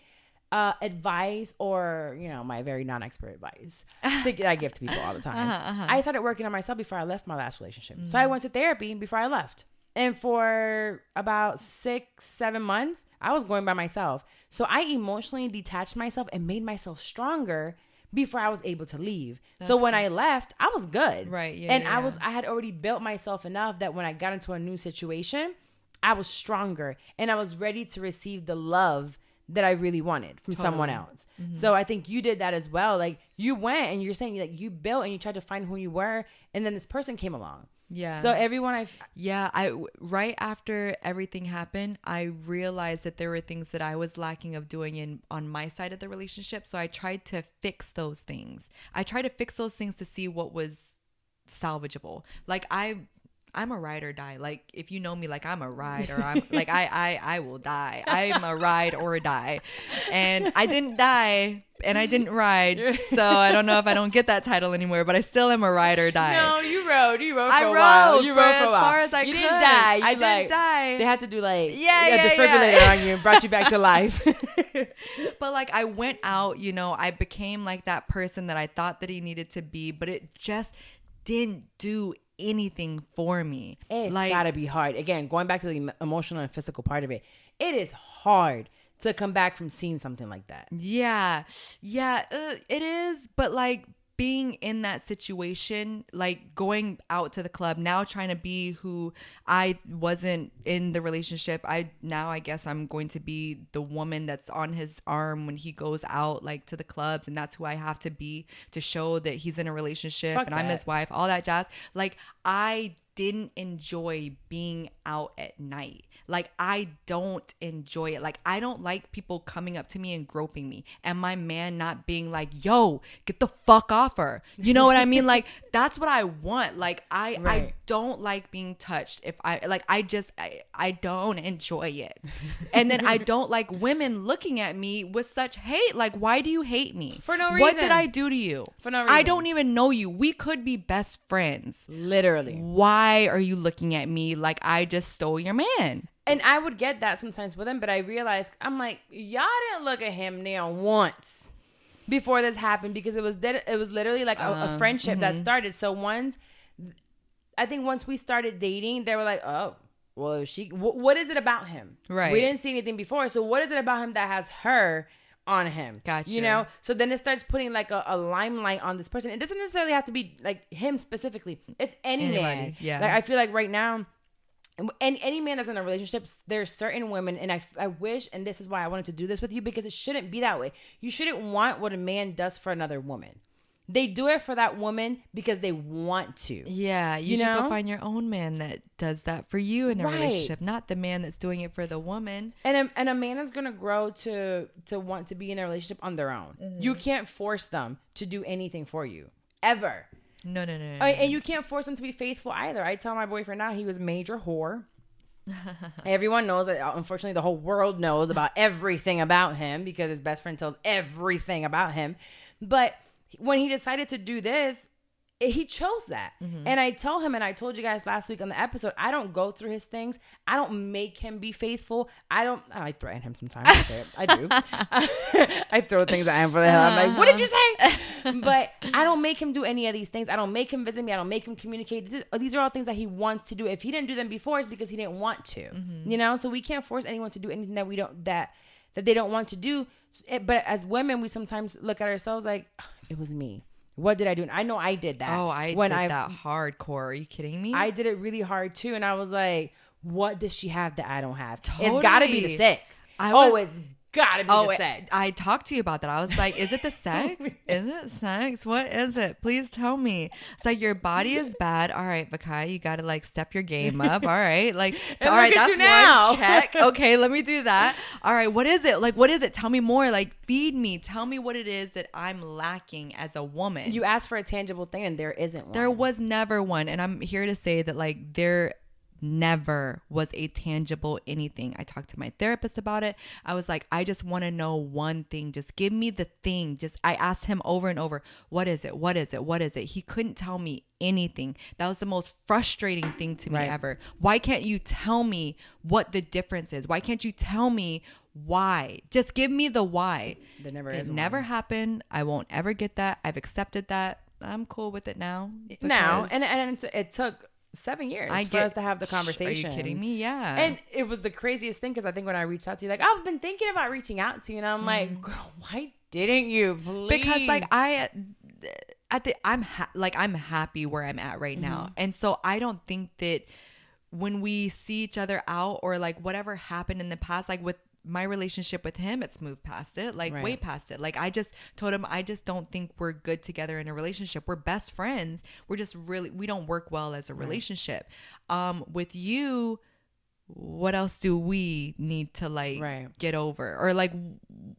advise, or my very non-expert advice I give to people all the time. I started working on myself before I left my last relationship. So I went to therapy before I left. And for about 6-7 months, I was going by myself. So I emotionally detached myself and made myself stronger before I was able to leave. That's so when I left, I was good. Right. Yeah. And I had already built myself enough that when I got into a new situation, I was stronger and I was ready to receive the love that I really wanted from someone else. So I think you did that as well. Like you went and you're saying like you built and you tried to find who you were, and then this person came along. Yeah. So everyone right after everything happened, I realized that there were things that I was lacking of doing on my side of the relationship. So I tried to fix those things. To see what was salvageable. Like I'm a ride or die. Like if you know me, like I'm a ride, or I'm like I will die. I'm a ride or die, and I didn't die and I didn't ride, so I don't know if I don't get that title anymore. But I still am a ride or die. No, you rode for a while. You rode for a while. As far as I could. Didn't die. I didn't die. They had to do a defibrillator on you and brought you back to life. But like I went out, I became like that person that I thought that he needed to be, but it just didn't do anything for me. It's gotta be hard. Again, going back to the emotional and physical part of it, it is hard to come back from seeing something like that. Yeah, it is. But like being in that situation, like going out to the club, now trying to be who I wasn't in the relationship. I guess I'm going to be the woman that's on his arm when he goes out like to the clubs, and that's who I have to be to show that he's in a relationship. Fuck and that. I'm his wife, all that jazz. Like I didn't enjoy being out at night. Like I don't enjoy it. Like I don't like people coming up to me and groping me, and my man not being like, yo, get the fuck off her. You know what I mean? Like that's what I want. Like I don't like being touched. If I don't enjoy it. And then I don't like women looking at me with such hate. Like, why do you hate me? For no reason. What did I do to you? For no reason. I don't even know you. We could be best friends. Literally. Why are you looking at me like I just stole your man? And I would get that sometimes with him, but I realized, I'm like, y'all didn't look at him now once before this happened, because it was literally like a friendship that started. So I think once we started dating, they were like, oh, well, what is it about him? Right. We didn't see anything before. So what is it about him that has her on him? Gotcha. You know? So then it starts putting like a limelight on this person. It doesn't necessarily have to be like him specifically. It's anybody. Man. Yeah. Like, I feel like right now, and any man that's in a relationship, there's certain women, and I wish, and this is why I wanted to do this with you, because it shouldn't be that way. You shouldn't want what a man does for another woman. They do it for that woman because they want to. Yeah, you should go find your own man that does that for you in a relationship, not the man that's doing it for the woman. And a man is gonna grow to want to be in a relationship on their own. Mm-hmm. You can't force them to do anything for you, ever. No. And you can't force them to be faithful either. I tell my boyfriend now, he was major whore. Everyone knows that. Unfortunately, the whole world knows about everything about him because his best friend tells everything about him. But when he decided to do this, he chose that. Mm-hmm. And I tell him, and I told you guys last week on the episode, I don't go through his things. I don't make him be faithful. I threaten him sometimes. I do. I throw things at him for the hell. I'm like, what did you say? But I don't make him do any of these things. I don't make him visit me. I don't make him communicate. These are all things that he wants to do. If he didn't do them before, it's because he didn't want to. Mm-hmm. You know? So we can't force anyone to do anything that they don't want to do. But as women, we sometimes look at ourselves like, oh, it was me. What did I do? And I know I did that. Oh, I did that hardcore. Are you kidding me? I did it really hard too. And I was like, what does she have that I don't have? Totally. It's got to be the sex. It's got to be the sex. I talked to you about that. I was like, is it the sex? Is it sex? What is it? Please tell me. It's like, your body is bad. All right, Vakai, you got to like step your game up. All right. Like, all right, that's one check. Okay, let me do that. All right, what is it? Like, what is it? Tell me more. Like, feed me. Tell me what it is that I'm lacking as a woman. You asked for a tangible thing and there isn't one. There was never one. And I'm here to say that like there never was a tangible anything. I talked to my therapist about it. I was like, I just want to know one thing. Just give me the thing. I asked him over and over, what is it? What is it? What is it? He couldn't tell me anything. That was the most frustrating thing to me ever. Why can't you tell me what the difference is? Why can't you tell me why? Just give me the why. There never is. It never happened. I won't ever get that. I've accepted that. I'm cool with it now. And it took 7 years for us to have the conversation. Are you kidding me? Yeah. And it was the craziest thing because I think when I reached out to you, like, I've been thinking about reaching out to you, and I'm like, girl, why didn't you? Please? Because like I'm happy where I'm at right now, and so I don't think that when we see each other out or like whatever happened in the past, like with my relationship with him, it's moved past it, like way past it. Like I just told him, I just don't think we're good together in a relationship. We're best friends. We're just we don't work well as a relationship. With you, what else do we need to like get over? Or like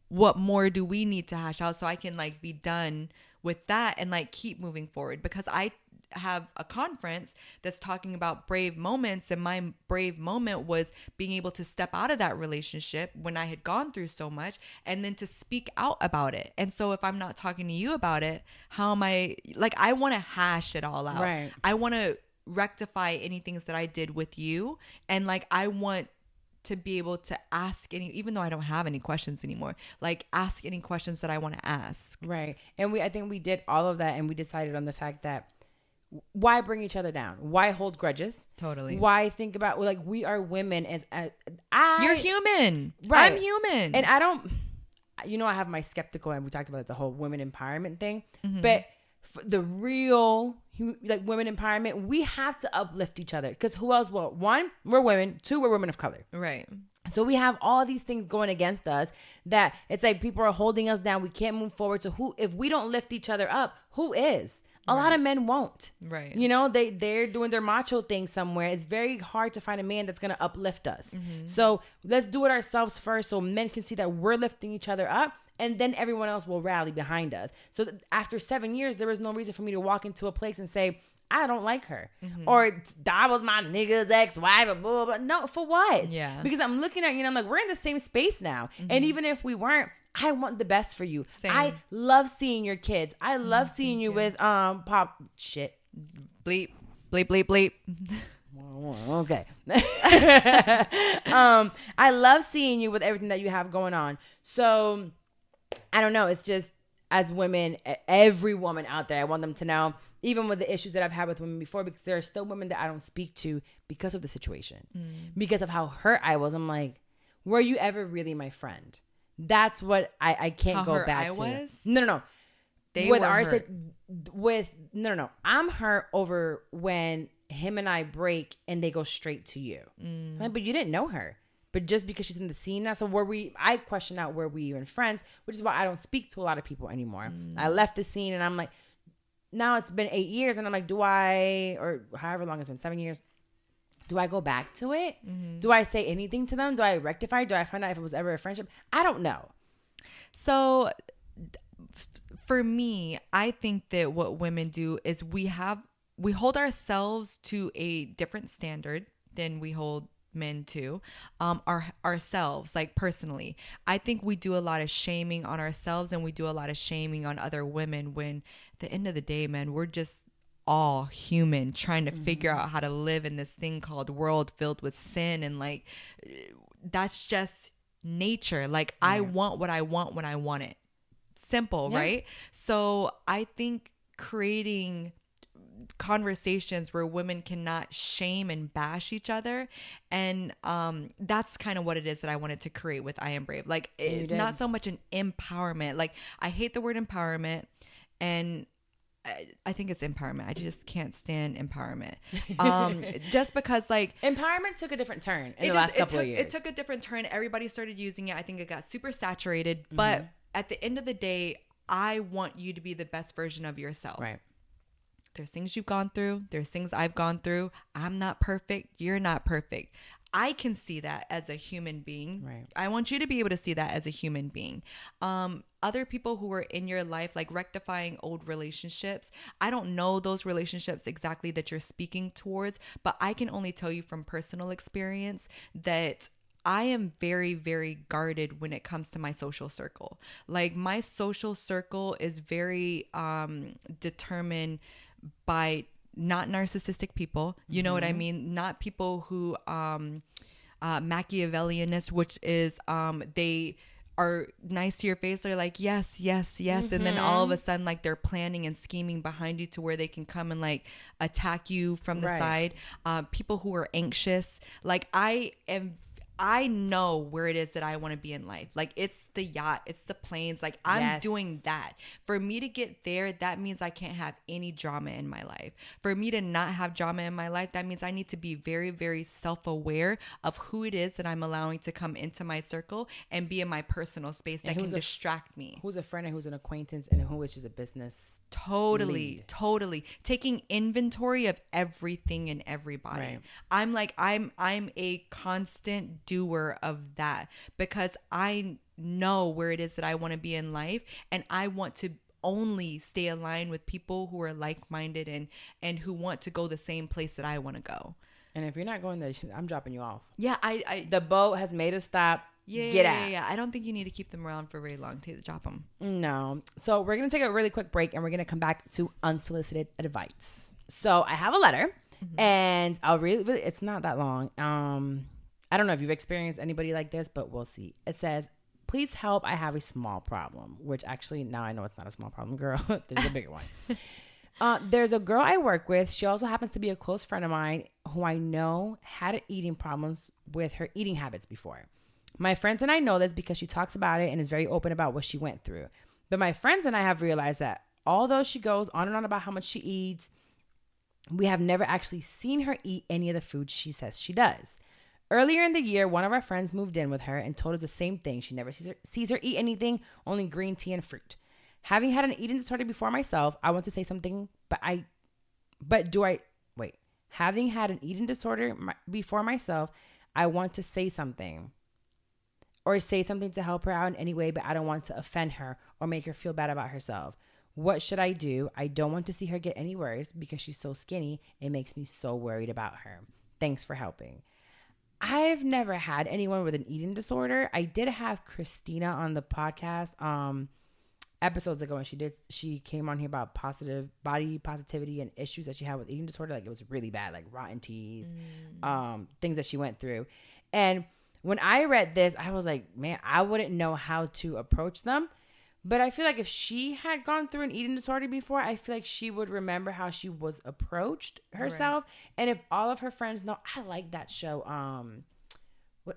what more do we need to hash out so I can like be done with that and like keep moving forward? Because I have a conference that's talking about brave moments, and my brave moment was being able to step out of that relationship when I had gone through so much and then to speak out about it. And so if I'm not talking to you about it, how am I like, I want to hash it all out. I want to rectify any things that I did with you, and like I want to be able to ask even though I don't have any questions anymore, like ask any questions that I want to ask. And I think we did all of that, and we decided on the fact that why bring each other down? Why hold grudges? Totally. Why think about, like, we are women you're human. I'm human. And I don't, I have my skeptical, and we talked about the whole women empowerment thing, but for the real, like, women empowerment, we have to uplift each other, because who else will? One, we're women. Two, we're women of color. So we have all these things going against us that it's like people are holding us down. We can't move forward. So if we don't lift each other up, who is? A lot of men won't. They're doing their macho thing somewhere. It's very hard to find a man that's going to uplift us. So let's do it ourselves first, so men can see that we're lifting each other up, and then everyone else will rally behind us. So after 7 years, there was no reason for me to walk into a place and say, I don't like her. Or that was my nigga's ex-wife. Blah, blah, blah. No, for what? Yeah. Because I'm looking at you and I'm like, we're in the same space now. And even if we weren't, I want the best for you. Same. I love seeing your kids. I love seeing you with pop shit. Bleep, bleep, bleep, bleep. Okay. I love seeing you with everything that you have going on. So I don't know. It's just, as women, every woman out there, I want them to know, even with the issues that I've had with women before, because there are still women that I don't speak to because of the situation, because of how hurt I was. I'm like, were you ever really my friend? That's what I can't go back to. Was? No. They with were our hurt. No. I'm hurt over when him and I break and they go straight to you. Like, but you didn't know her. But just because she's in the scene now, so I question out were we even friends, which is why I don't speak to a lot of people anymore. I left the scene and I'm like, now it's been 8 years and I'm like, do I, or however long it's been, 7 years, do I go back to it? Do I say anything to them? Do I rectify? Do I find out if it was ever a friendship? I don't know. So for me, I think that what women do is we hold ourselves to a different standard than we hold men to ourselves, like personally. I think we do a lot of shaming on ourselves and we do a lot of shaming on other women, when at the end of the day, man, we're just all human trying to figure out how to live in this thing called world filled with sin, and like that's just nature. Like I want what I want when I want it. Simple, right? So I think creating conversations where women cannot shame and bash each other, and that's kind of what it is that I wanted to create with I Am Brave. Like it's not so much an empowerment. Like I hate the word empowerment, and I think it's empowerment. I just can't stand empowerment. Just because like empowerment took a different turn in the last couple of years. It took a different turn. Everybody started using it. I think it got super saturated. But at the end of the day, I want you to be the best version of yourself. Right. There's things you've gone through. There's things I've gone through. I'm not perfect. You're not perfect. I can see that as a human being. Right. I want you to be able to see that as a human being. Other people who are in your life, like rectifying old relationships. I don't know those relationships exactly that you're speaking towards, but I can only tell you from personal experience that I am very, very guarded when it comes to my social circle. Like my social circle is very determined by not narcissistic people. You know what I mean? Not people who Machiavellianists, which is they are nice to your face. They're like, yes, yes, yes. And then all of a sudden, like they're planning and scheming behind you to where they can come and like attack you from the side. People who are anxious. Like I know where it is that I want to be in life. Like it's the yacht, it's the planes. Like I'm doing that. For me to get there, that means I can't have any drama in my life. For me to not have drama in my life, that means I need to be very, very self-aware of who it is that I'm allowing to come into my circle and be in my personal space that can distract me. Who's a friend and who's an acquaintance and who is just a business Totally. Taking inventory of everything and everybody. Right. I'm a constant doer of that because I know where it is that I want to be in life, and I want to only stay aligned with people who are like-minded and who want to go the same place that I want to go. And if you're not going there, I'm dropping you off. Yeah, I the boat has made a stop. Get out. Yeah. I don't think you need to keep them around for very long to drop them. No. So we're going to take a really quick break and we're going to come back to unsolicited advice. So I have a letter and I'll really, it's not that long. I don't know if you've experienced anybody like this, but we'll see. It says, please help. I have a small problem, which actually now I know it's not a small problem, girl. There's a bigger one. There's a girl I work with. She also happens to be a close friend of mine who I know had eating problems with her eating habits before. My friends and I know this because she talks about it and is very open about what she went through. But my friends and I have realized that although she goes on and on about how much she eats, we have never actually seen her eat any of the food she says she does. Earlier in the year, one of our friends moved in with her and told us the same thing. She never sees her eat anything, only green tea and fruit. Having had an eating disorder before myself, I want to say something, having had an eating disorder before myself, I want to say something. Or say something to help her out in any way, but I don't want to offend her or make her feel bad about herself. What should I do? I don't want to see her get any worse because she's so skinny. It makes me so worried about her. Thanks for helping. I've never had anyone with an eating disorder. I did have Christina on the podcast episodes ago, and she came on here about body positivity and issues that she had with eating disorder. Like, it was really bad, like rotten teeth, things that she went through. And when I read this, I was like, man, I wouldn't know how to approach them. But I feel like if she had gone through an eating disorder before, I feel like she would remember how she was approached herself. Right. And if all of her friends know, I like that show,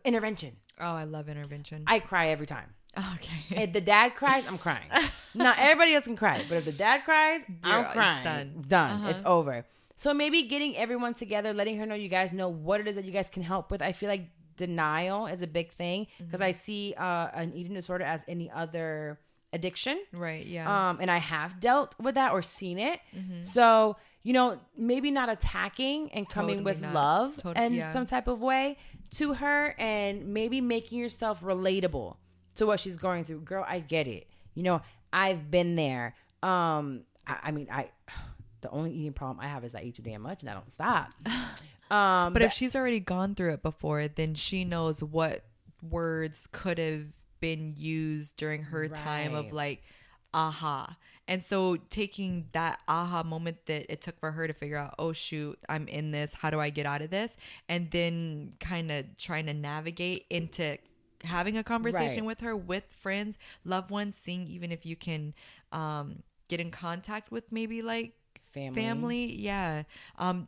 Intervention. Oh, I love Intervention. I cry every time. Okay. If the dad cries, I'm crying. Not everybody else can cry, but if the dad cries, I'm crying. It's done. It's over. So maybe getting everyone together, letting her know you guys know what it is that you guys can help with. I feel like denial is a big thing because I see an eating disorder as any other addiction. Right. Yeah. And I have dealt with that or seen it. So, maybe not attacking and coming with love and some type of way to her, and maybe making yourself relatable to what she's going through. Girl, I get it. I've been there. The only eating problem I have is I eat too damn much and I don't stop. But if she's already gone through it before, then she knows what words could have been used during her time of like, aha. And so taking that aha moment that it took for her to figure out, oh shoot, I'm in this, how do I get out of this? And then kind of trying to navigate into having a conversation with her, with friends, loved ones, seeing even if you can get in contact with maybe like family. Yeah.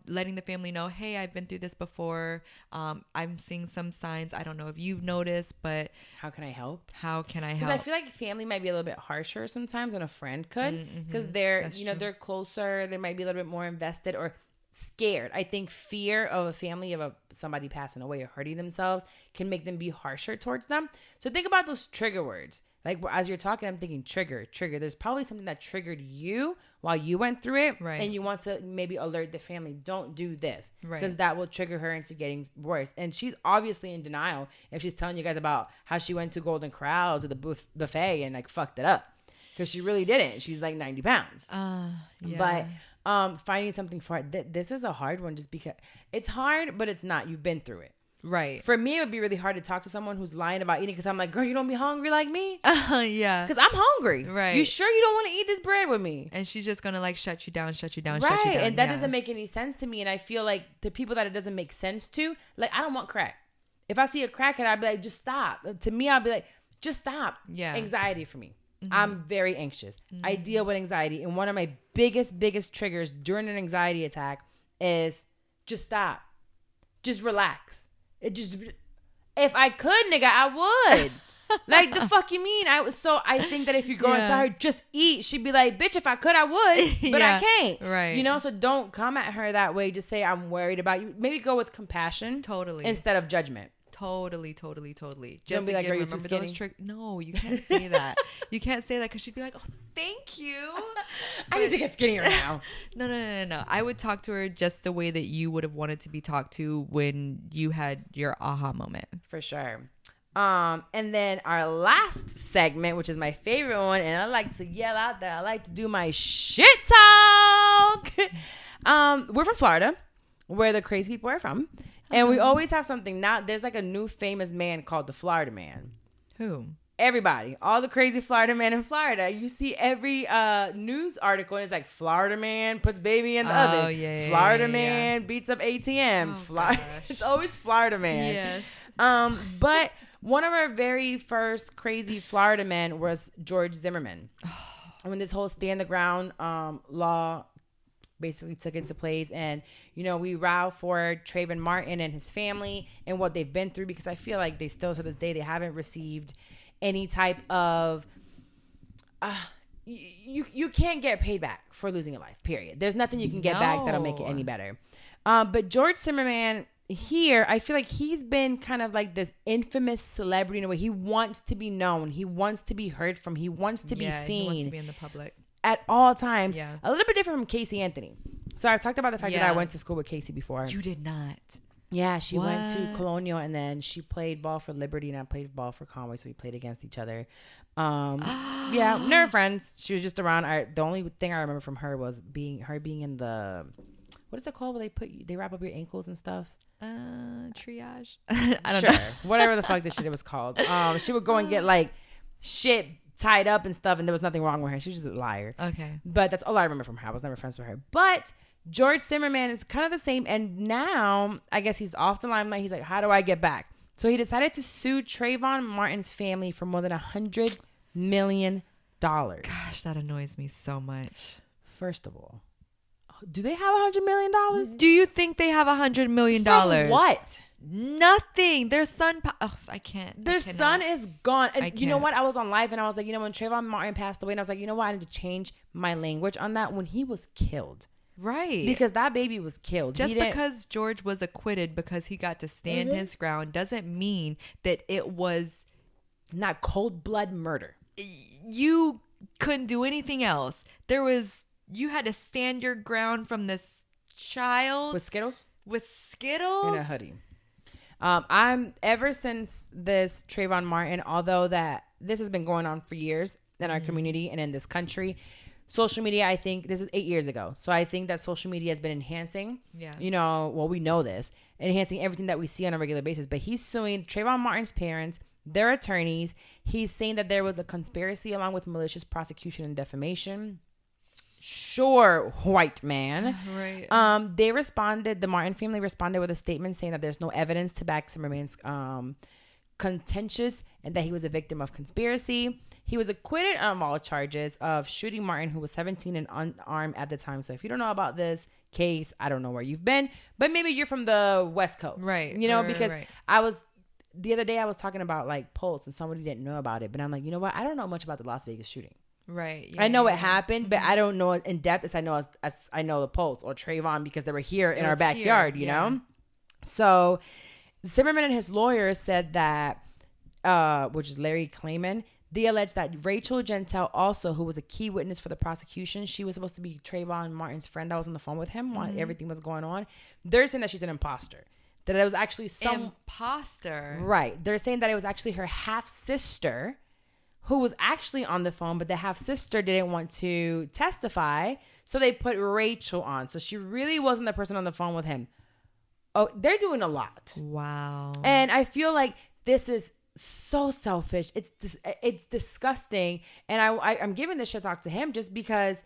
Letting the family know, hey, I've been through this before. I'm seeing some signs. I don't know if you've noticed, but how can I help? Because I feel like family might be a little bit harsher sometimes than a friend could, because they're they're closer. They might be a little bit more invested or scared. I think fear of a family of somebody passing away or hurting themselves can make them be harsher towards them. So think about those trigger words. Like, as you're talking, I'm thinking trigger. There's probably something that triggered you while you went through it. Right. And you want to maybe alert the family, don't do this. Right. Because that will trigger her into getting worse. And she's obviously in denial if she's telling you guys about how she went to Golden Corral to the buffet and like fucked it up. Because she really didn't. She's like 90 pounds. Yeah. But finding something for it. This is a hard one just because it's hard, but it's not. You've been through it. Right. For me, it would be really hard to talk to someone who's lying about eating because I'm like, girl, you don't be hungry like me? Yeah. Because I'm hungry. Right. You sure you don't want to eat this bread with me? And she's just going to like shut you down. Right. And that doesn't make any sense to me. And I feel like the people that it doesn't make sense to, like, I don't want crack. If I see a crackhead, I'd be like, just stop. To me, I'll be like, just stop. Yeah. Anxiety for me. I'm very anxious. I deal with anxiety. And one of my biggest triggers during an anxiety attack is just stop. Just relax. If I could, nigga, I would. Like, the fuck you mean? I think that if you go and tell her, just eat, she'd be like, bitch, if I could, I would, but I can't. Right. So don't come at her that way. Just say, I'm worried about you. Maybe go with compassion. Totally. Instead of judgment. Totally. Just don't be like, again, are you too skinny? No, you can't say that. You can't say that because she'd be like, oh, thank you. I need to get skinnier now. No. I would talk to her just the way that you would have wanted to be talked to when you had your aha moment. For sure. And then our last segment, which is my favorite one, and I like to yell out that I like to do my shit talk. We're from Florida, where the crazy people are from. And we always have something. Now, there's like a new famous man called the Florida Man. Who? Everybody. All the crazy Florida men in Florida. You see every news article, and it's like, Florida man puts baby in the oven. Yeah, Florida man beats up ATM. It's always Florida man. Yes. But one of our very first crazy Florida men was George Zimmerman. When this whole stand the ground law basically took into place, and we row for Trayvon Martin and his family and what they've been through, because I feel like they still to this day they haven't received any type of you can't get paid back for losing a life, period. There's nothing you can get back that'll make it any better. But George Zimmerman here, I feel like he's been kind of like this infamous celebrity in a way. He wants to be known, he wants to be heard from, he wants to be seen, he wants to be in the public at all times. A little bit different from Casey Anthony. So I've talked about the fact that I went to school with Casey before. You did not. Yeah, she went to Colonial, and then she played ball for Liberty, and I played ball for Conway, so we played against each other. Yeah, never friends. She was just around. The only thing I remember from her was being in the, what is it called where they wrap up your ankles and stuff? Triage. I don't know. Whatever the fuck this shit was called. She would go and get like shit tied up and stuff, and there was nothing wrong with her. She was just a liar. Okay. But that's all I remember from her. I was never friends with her. But George Zimmerman is kind of the same, and now I guess he's off the limelight. He's like, how do I get back? So he decided to sue Trayvon Martin's family for more than $100 million. Gosh, that annoys me so much. First of all, do they have $100 million? Do you think they have $100 million? From what? Nothing. Their son. I can't. Their son is gone. And you know what? I was on live and I was like, when Trayvon Martin passed away, and I was like, you know what? I need to change my language on that. When he was killed. Right. Because that baby was killed. Just because George was acquitted because he got to stand his ground doesn't mean that it was not cold blood murder. You couldn't do anything else. You had to stand your ground from this child. With Skittles? With Skittles? In a hoodie. I'm ever since this Trayvon Martin, although that this has been going on for years in our community and in this country, social media, I think this is 8 years ago. So I think that social media has been enhancing, we know this, enhancing everything that we see on a regular basis. But he's suing Trayvon Martin's parents, their attorneys. He's saying that there was a conspiracy along with malicious prosecution and defamation. Sure, white man. Right. The Martin family responded with a statement saying that there's no evidence to back Zimmerman's contentious and that he was a victim of conspiracy. He was acquitted of all charges of shooting Martin, who was 17 and unarmed at the time. So if you don't know about this case, I don't know where you've been, but maybe you're from the West Coast. Right. Because the other day I was talking about like Pulse and somebody didn't know about it, but I'm like, you know what? I don't know much about the Las Vegas shooting. Right. Yeah, I know it happened, but I don't know in depth as I know the Pulse or Trayvon because they were here in our backyard, you know? So Zimmerman and his lawyers said that, which is Larry Klayman, they alleged that Rachel Gentile also, who was a key witness for the prosecution, she was supposed to be Trayvon Martin's friend that was on the phone with him while everything was going on. They're saying that she's an imposter. That it was actually imposter. Right. They're saying that it was actually her half-sister who was actually on the phone, but the half-sister didn't want to testify, so they put Rachel on. So she really wasn't the person on the phone with him. Oh, they're doing a lot. Wow. And I feel like this is so selfish. It's disgusting. And I'm giving this shit talk to him just because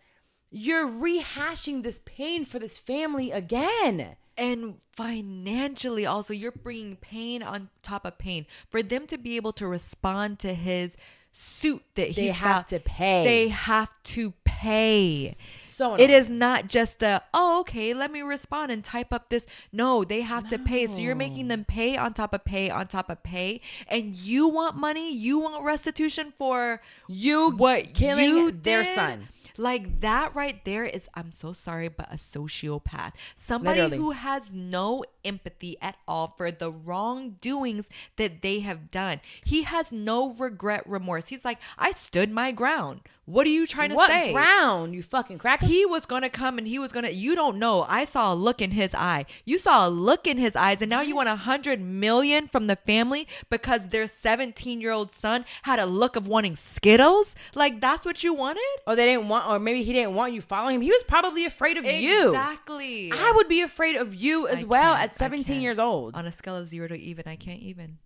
you're rehashing this pain for this family again. And financially also, you're bringing pain on top of pain. For them to be able to respond to his suit that they have to pay. They have to pay. So annoying. It is not just okay, let me respond and type up this. No, they have to pay. So you're making them pay on top of pay on top of pay. And you want money? You want restitution for what killing their son? Like that right there is, I'm so sorry, but a sociopath. Somebody Literally. who has no empathy at all for the wrongdoings that they have done. He has no regret, remorse. He's like, I stood my ground. What are you trying to say? What ground? You fucking cracker? He was going to come and you don't know. I saw a look in his eye. You saw a look in his eyes, and now you want $100 million from the family because their 17-year-old son had a look of wanting Skittles? Like, that's what you wanted? Or they didn't want, or maybe he didn't want you following him. He was probably afraid of you. Exactly. I would be afraid of you as well at 17 years old. On a scale of 0 to even, I can't even.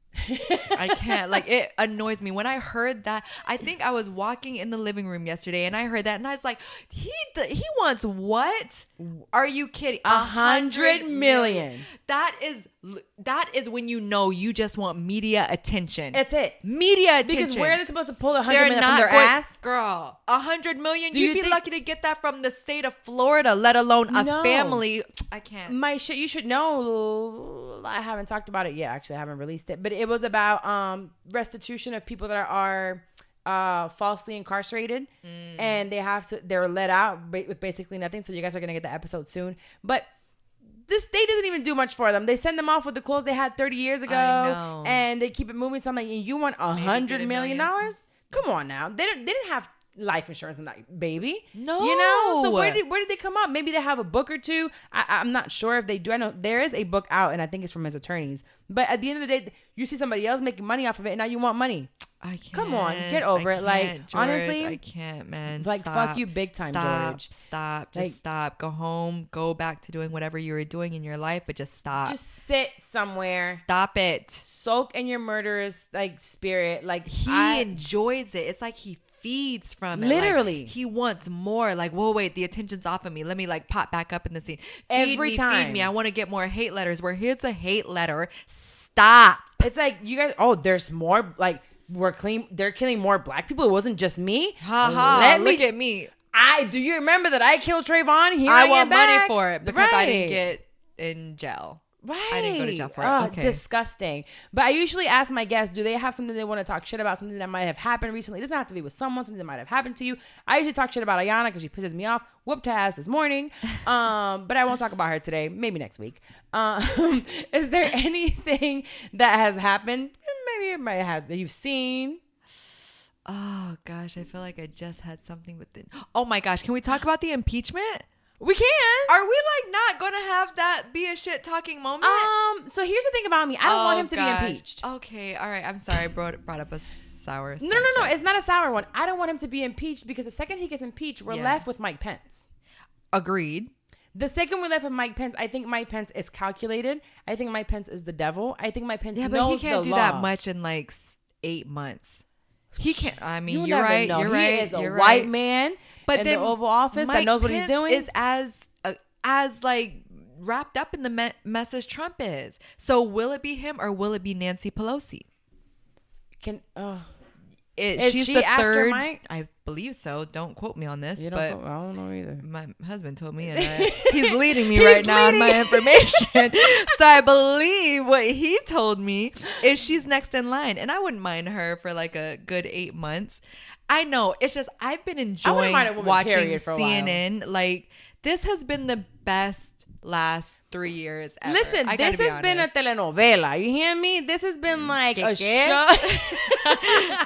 I can't. Like, it annoys me when I heard that. I think I was walking in the living room yesterday and I heard that and I was like, he wants what? Are you kidding? $100 million. That is when you know you just want media attention. That's it. Media attention. Because where are they supposed to pull $100 million from their ass? Girl, $100 million. You'd be lucky to get that from the state of Florida, let alone a family. I can't. My shit, you should know. I haven't talked about it yet. Actually, I haven't released it, but it was about restitution of people that are falsely incarcerated and they're let out with basically nothing. So you guys are gonna get the episode soon, but the state doesn't even do much for them. They send them off with the clothes they had 30 years ago, and they keep it moving. So I'm like, you want $100 million? Come on now. They didn't have life insurance on that baby. No. You know? So where did they come up? Maybe they have a book or two. I'm not sure if they do. I know there is a book out, and I think it's from his attorneys. But at the end of the day, you see somebody else making money off of it, and now you want money. I can't. Come on, get over it. Like, George, honestly, I can't, man. Like, stop. fuck you big time, George. Stop. Like, just stop. Go home. Go back to doing whatever you were doing in your life, but just stop. Just sit somewhere. Stop it. Soak in your murderous, like, spirit. Like, he enjoys it. It's like he feeds from it. Literally. Like, he wants more. Like, whoa, wait, the attention's off of me. Let me, like, pop back up in the scene. Every time. Feed me. I want to get more hate letters. Where here's a hate letter. Stop. It's like, you guys, there's more, like, they're killing more black people. It wasn't just me. Look at me. Do you remember that I killed Trayvon? Here I am want money back. for it because I didn't get in jail. Right. I didn't go to jail for it. Okay. Disgusting. But I usually ask my guests, do they have something they want to talk shit about, something that might have happened recently? It doesn't have to be with someone, something that might have happened to you. I usually talk shit about Ayana because she pisses me off. Whooped her ass this morning. But I won't talk about her today. Maybe next week. Is there anything that has happened? Maybe it might have that you've seen. Oh, gosh. I feel like I just had something with it. Oh, my gosh. Can we talk about the impeachment? We can. Are we like not going to have that be a shit talking moment? So here's the thing about me. I don't want him to be impeached. Okay. All right. I'm sorry. I brought up a sour subject. No. It's not a sour one. I don't want him to be impeached because the second he gets impeached, we're left with Mike Pence. Agreed. The second we're left with Mike Pence, I think Mike Pence is calculated. I think Mike Pence is the devil. I think Mike Pence knows the law. Yeah, but he can't do that much in like 8 months. He can't. I mean, you're right. Know. You're he right. Is a white man in the Oval Office Mike that knows what Pence he's doing. Is as like wrapped up in the mess as Trump is. So will it be him or will it be Nancy Pelosi? She's she the after third. Mike? I believe so. Don't quote me on this. I don't know either. My husband told me, and he's leading me right now on my information. So I believe what he told me is she's next in line, and I wouldn't mind her for like a good 8 months. I know it's just I've been enjoying watching CNN. Like this has been the best last 3 years ever. Listen, this has been a telenovela. You hear me? This has been like a show.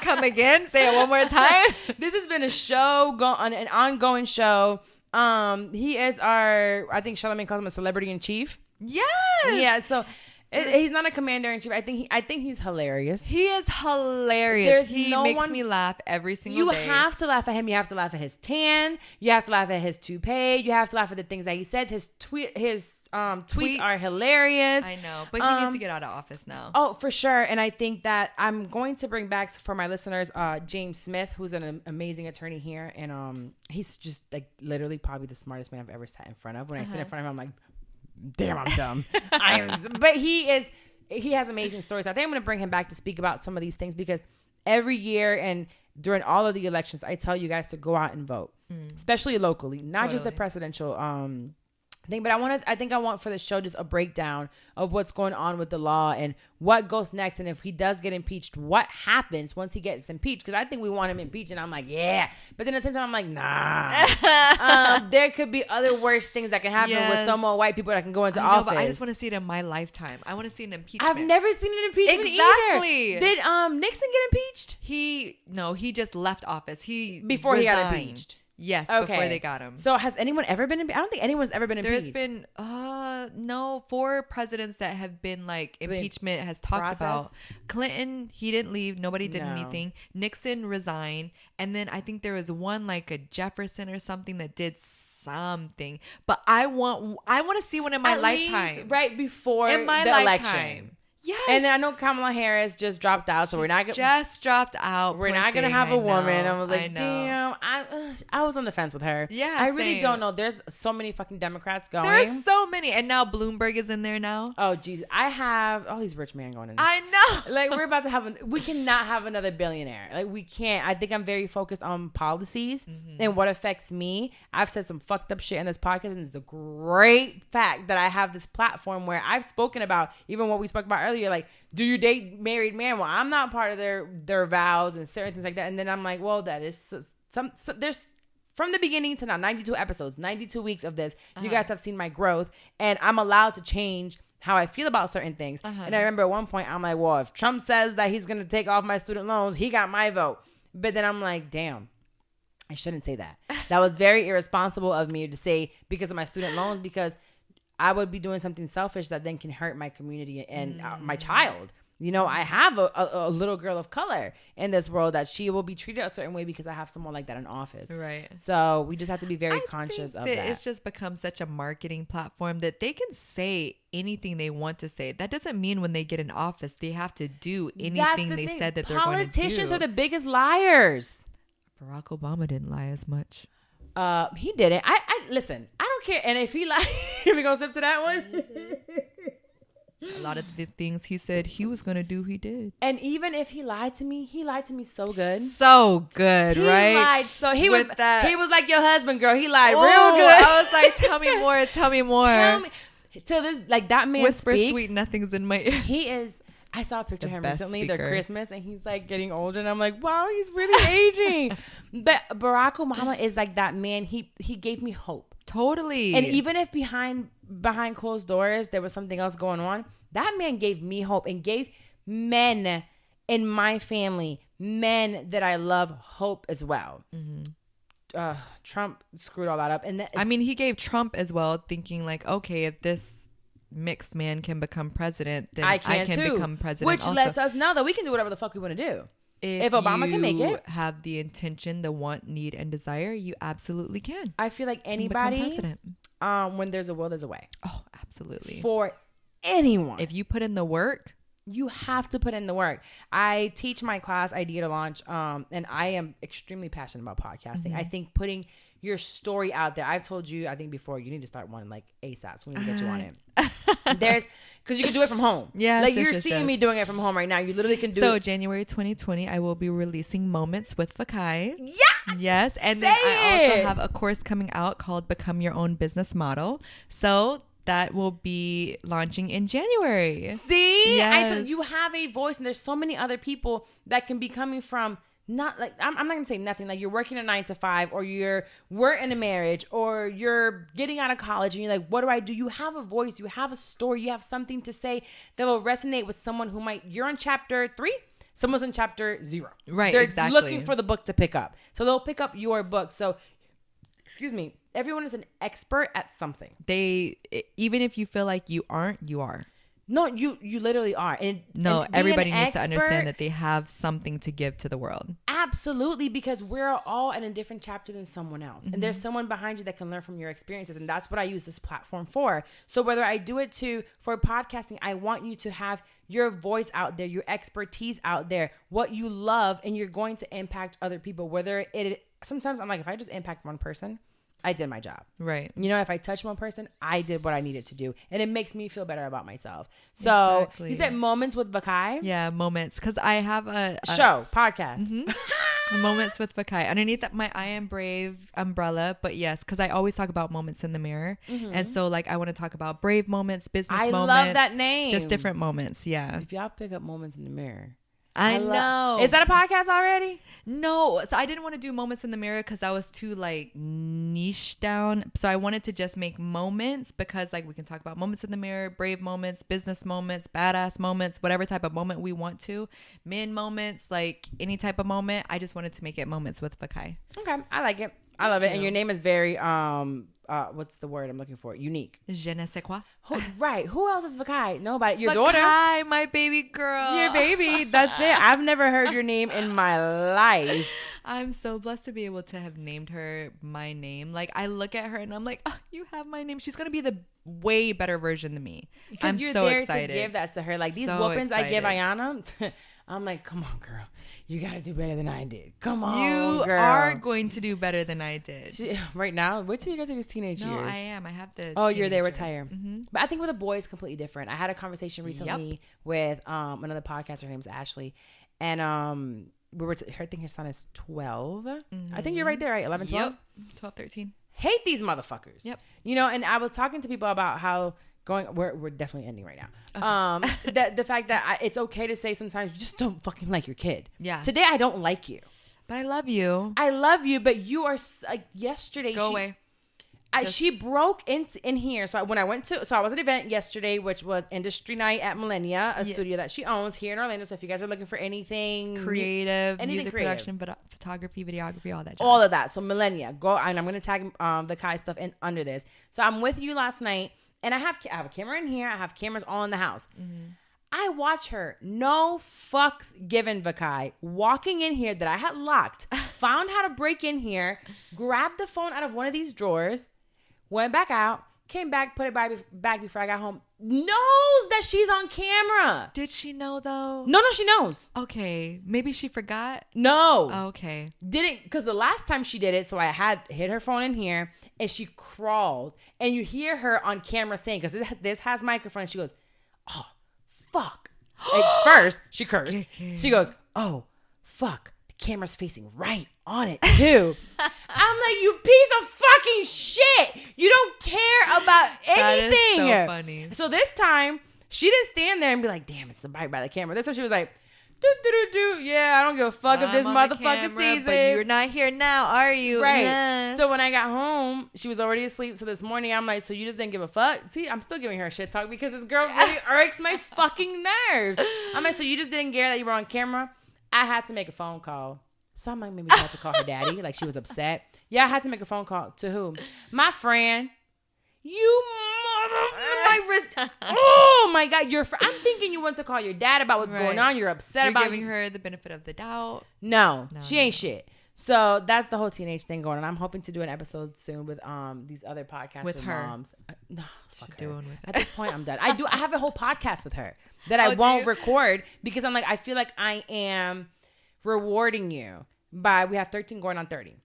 Come again? Say it one more time. This has been a show, an ongoing show. He is I think Charlamagne calls him a celebrity in chief. Yes. Yeah. So he's not a commander in chief. I think he's hilarious. He is hilarious. He makes me laugh every single day. You have to laugh at him. You have to laugh at his tan. You have to laugh at his toupee. You have to laugh at the things that he says. His tweets are hilarious. I know, but he needs to get out of office now. Oh, for sure. And I think that I'm going to bring back for my listeners, James Smith, who's an amazing attorney here, and he's just like literally probably the smartest man I've ever sat in front of. When I sit in front of him, I'm like, damn, I'm dumb. But he has amazing stories. I think I'm going to bring him back to speak about some of these things because every year and during all of the elections, I tell you guys to go out and vote, especially locally, not just the presidential thing. But I think I want for the show just a breakdown of what's going on with the law and what goes next. And if he does get impeached, what happens once he gets impeached? Because I think we want him impeached. And I'm like, yeah. But then at the same time, I'm like, nah. There could be other worse things that can happen with some more white people that can go into office. But I just want to see it in my lifetime. I want to see an impeachment. I've never seen an impeachment either. Did Nixon get impeached? He just left office. Before resigned. He got impeached. Yes, before they got him. So has anyone ever been impeached? I don't think anyone's ever been impeached. There's been, 4 presidents that have been like impeachment has talked about. Clinton, he didn't leave. Nobody did anything. Nixon resigned. And then I think there was one like a Jefferson or something that did something. But I want to see one in my lifetime. Right before in my the lifetime. Election. Yes. And then I know Kamala Harris just dropped out, so we're not gonna We're not gonna have a woman. I was like, damn. I was on the fence with her. Yeah, I really don't know. There's so many fucking Democrats going. There's so many, and now Bloomberg is in there now. Oh Jesus, I have all these rich men going in. I know. Like we're about to have we cannot have another billionaire. Like we can't. I think I'm very focused on policies and what affects me. I've said some fucked up shit in this podcast, and it's the great fact that I have this platform where I've spoken about even what we spoke about earlier. Like, do you date married men? Well, I'm not part of their vows and certain things like that. And then I'm like, well, that is there's from the beginning to now 92 episodes, 92 weeks of this. You guys have seen my growth, and I'm allowed to change how I feel about certain things. And I remember at one point I'm like, well, if Trump says that he's gonna take off my student loans, he got my vote. But then I'm like, damn. I shouldn't say that. That was very irresponsible of me to say because of my student loans, because I would be doing something selfish that then can hurt my community and my child. You know, I have a little girl of color in this world that she will be treated a certain way because I have someone like that in office. Right. So we just have to be very conscious of that. It's just become such a marketing platform that they can say anything they want to say. That doesn't mean when they get in office, they have to do anything they said that they're going to do. Politicians are the biggest liars. Barack Obama didn't lie as much. He didn't. I listen, I don't care. And if he lied, we gonna sip to that one. A lot of the things he said he was going to do, he did. And even if he lied to me so good. So good, right? He lied so he was like your husband, girl. He lied real good. I was like, tell me more, tell me more. Tell me. To this, like that man whisper speaks, sweet nothings in my ear. He is. I saw a picture of him recently. They're Christmas, and he's like getting older, and I'm like, wow, he's really aging. But Barack Obama is like that man. He gave me hope. Totally. And even if behind closed doors there was something else going on, that man gave me hope and gave men in my family, men that I love, hope as well. Trump screwed all that up. And I mean, he gave Trump as well, thinking like, okay, if this mixed man can become president, then I can become president. Which also lets us know that we can do whatever the fuck we want to do. If Obama can make it, have the intention, the want, need, and desire, you absolutely can. I feel like anybody, when there's a will, there's a way. Oh, absolutely. For anyone. If you put in the work, you have to put in the work. I teach my class Idea to Launch, and I am extremely passionate about podcasting. I think putting your story out there. I've told you, I think before, you need to start one like ASAP. So we need to get you on it. Because you can do it from home. Yeah, like you're seeing me doing it from home right now. You literally can do it. So January 2020, I will be releasing Moments with Fakai. Yeah. Yes, and then I also have a course coming out called Become Your Own Business Model. So that will be launching in January. See? Yes. You have a voice, and there's so many other people that can be coming from, not like, I'm not gonna say nothing, like you're working a 9 to 5, or we're in a marriage, or you're getting out of college and you're like, what do I do? You have a voice, you have a story, you have something to say that will resonate with someone who you're on chapter 3, someone's in chapter 0. Right, they're exactly. looking for the book to pick up. So they'll pick up your book. So, excuse me, everyone is an expert at something. Even if you feel like you aren't, you are. No, you literally are. And everybody needs to understand that they have something to give to the world. Absolutely, because we're all in a different chapter than someone else. And there's someone behind you that can learn from your experiences. And that's what I use this platform for. So whether I do it for podcasting, I want you to have your voice out there, your expertise out there, what you love, and you're going to impact other people. Sometimes I'm like, if I just impact one person, I did my job. Right. You know, if I touch one person, I did what I needed to do. And it makes me feel better about myself. So exactly. You said Moments with Vakai? Yeah, Moments. Because I have a show, podcast. Moments with Vakai. Underneath my I Am Brave umbrella. But yes, because I always talk about moments in the mirror. And so like I want to talk about brave moments, business moments. I love that name. Just different moments. Yeah. If y'all pick up Moments in the Mirror. I know. Is that a podcast already? No. So I didn't want to do Moments in the Mirror because I was too like niche down. So I wanted to just make moments, because like we can talk about moments in the mirror, brave moments, business moments, badass moments, whatever type of moment we want to. Men moments, like any type of moment. I just wanted to make it Moments with Vakai. Okay. I like it. I love it. And your name is very what's the word I'm looking for? Unique. Je ne sais quoi. Right. Who else is Vakai? Nobody. Your daughter. Vakai, my baby girl. Your baby. That's it. I've never heard your name in my life. I'm so blessed to be able to have named her my name. Like I look at her and I'm like, oh, you have my name. She's gonna be the way better version than me. Because you're so there excited to give that to her. Like these whoopings I give Ayana. I'm like, come on, girl. You got to do better than I did. Come on, you girl. are going to do better than I did. Right now? Wait till you get to these teenage years. No, I am. I have the you're there, retire. But I think with a boy, it's completely different. I had a conversation recently with another podcaster. Her name's Ashley. And we were I think her son is 12. I think you're right there, right? 11, 12? Yep. 12, 13. Hate these motherfuckers. Yep. You know, and I was talking to people about how we're definitely ending right now. Okay. The fact that it's okay to say sometimes you just don't fucking like your kid. Yeah. Today I don't like you, but I love you. I love you, but you are like yesterday. Go away. She broke in here. So when I went to, so I was at an event yesterday, which was Industry Night at Millennia, a studio that she owns here in Orlando. So if you guys are looking for anything creative, music production, photography, videography, all that. All of that. So Millennia, go, and I'm going to tag the Kai stuff in under this. So I'm with you last night, and I have a camera in here. I have cameras all in the house. Mm-hmm. I watch her, no fucks given, Vakai, walking in here that I had locked, found how to break in here, grabbed the phone out of one of these drawers, went back out, came back, put it back before I got home. Knows that she's on camera. Did she know though? No, she knows. Okay. Maybe she forgot? No. Okay. Didn't, because the last time she did it, so I had hid her phone in here and she crawled. And you hear her on camera saying, because this has microphone, and she goes, oh, fuck. At first, she cursed. She goes, oh, fuck. The camera's facing right on it, too. I'm like, you piece of fucking shit. You don't care about anything. That is so funny. So this time, she didn't stand there and be like, damn, it's somebody by the camera. This time she was like, do. Yeah, I don't give a fuck if this motherfucker sees it. But you're not here now, are you? Right. Nah. So when I got home, she was already asleep. So this morning, I'm like, so you just didn't give a fuck? See, I'm still giving her a shit talk because this girl really irks my fucking nerves. I'm like, so you just didn't care that you were on camera? I had to make a phone call. So I'm like, maybe I had to call her daddy. Like, she was upset. Yeah, I had to make a phone call. To whom? My friend. You my wrist. Oh my God, I'm thinking you want to call your dad about what's going on. You're upset about giving her the benefit of the doubt. No, she ain't shit. So that's the whole teenage thing going on. I'm hoping to do an episode soon with these other podcasts with her moms. No, fuck her. At this point, I'm done. I have a whole podcast with her that I won't record because I'm like, I feel like I am rewarding you by, we have 13 going on 30.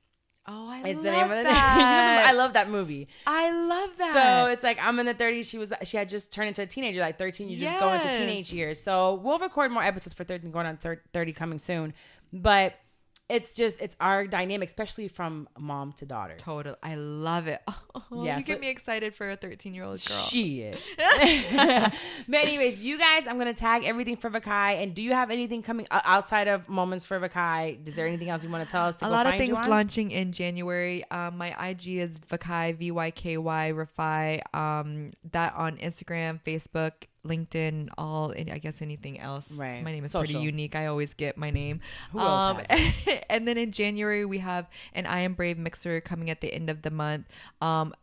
Oh, I love that. I love that movie. I love that. So it's like, I'm in the 30s. She had just turned into a teenager, like 13. You just go into teenage years. So we'll record more episodes for 13 going on 30 coming soon. But it's our dynamic, especially from mom to daughter. Totally. I love it. Oh, yeah, you get me excited for a 13-year-old girl. She is. But anyways, you guys, I'm going to tag everything for Vakai. And do you have anything coming outside of Moments for Vakai? Is there anything else you want to tell us to a lot of things launching in January. My IG is Vakai, VYKY, Rafai. That on Instagram, Facebook, LinkedIn, I guess anything else. Right. My name is pretty unique. I always get my name. Who else has it? And then in January, we have an I Am Brave mixer coming at the end of the month.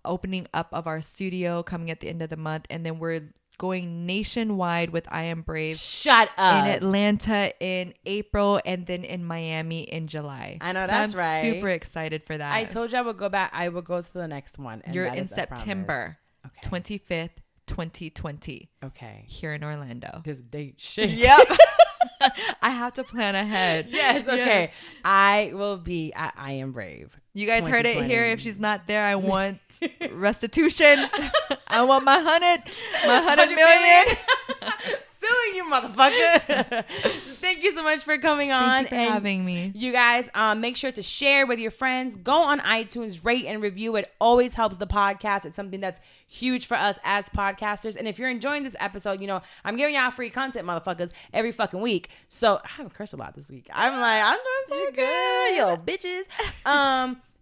Opening up of our studio coming at the end of the month. And then we're going nationwide with I Am Brave. Shut up. In Atlanta in April and then in Miami in July. I know, so that's right. I'm super excited for that. I told you I would go back. I would go to the next one. And you're in September 25th. 2020. Okay. Here in Orlando. This date shit. Yep. I have to plan ahead. Yes. Okay. Yes. I will be at I Am Brave. You guys heard it here. If she's not there, I want restitution. I want my 100 million. Suing you, motherfucker. Thank you so much for coming on. Thank you for having me. You guys, make sure to share with your friends. Go on iTunes, rate and review. It always helps the podcast. It's something that's huge for us as podcasters. And if you're enjoying this episode, I'm giving y'all free content, motherfuckers, every fucking week. So I haven't cursed a lot this week. I'm doing so good, you little bitches.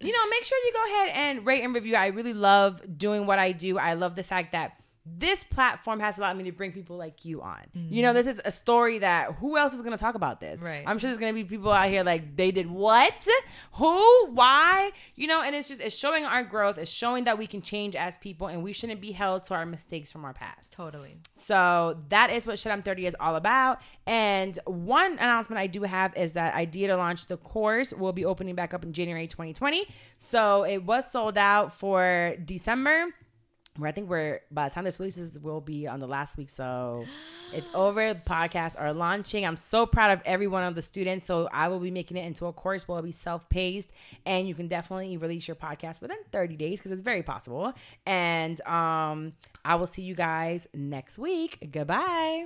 Make sure you go ahead and rate and review. I really love doing what I do. I love the fact that this platform has allowed me to bring people like you on. Mm-hmm. This is a story that who else is going to talk about this? Right. I'm sure there's going to be people out here like, they did what? Who? Why? And it's showing our growth. It's showing that we can change as people and we shouldn't be held to our mistakes from our past. Totally. So that is what Shit I'm 30 is all about. And one announcement I do have is that Idea to Launch the course will be opening back up in January 2020. So it was sold out for December. Where I think by the time this releases, we'll be on the last week. So it's over. Podcasts are launching. I'm so proud of every one of the students. So I will be making it into a course where it'll be self-paced. And you can definitely release your podcast within 30 days because it's very possible. And I will see you guys next week. Goodbye.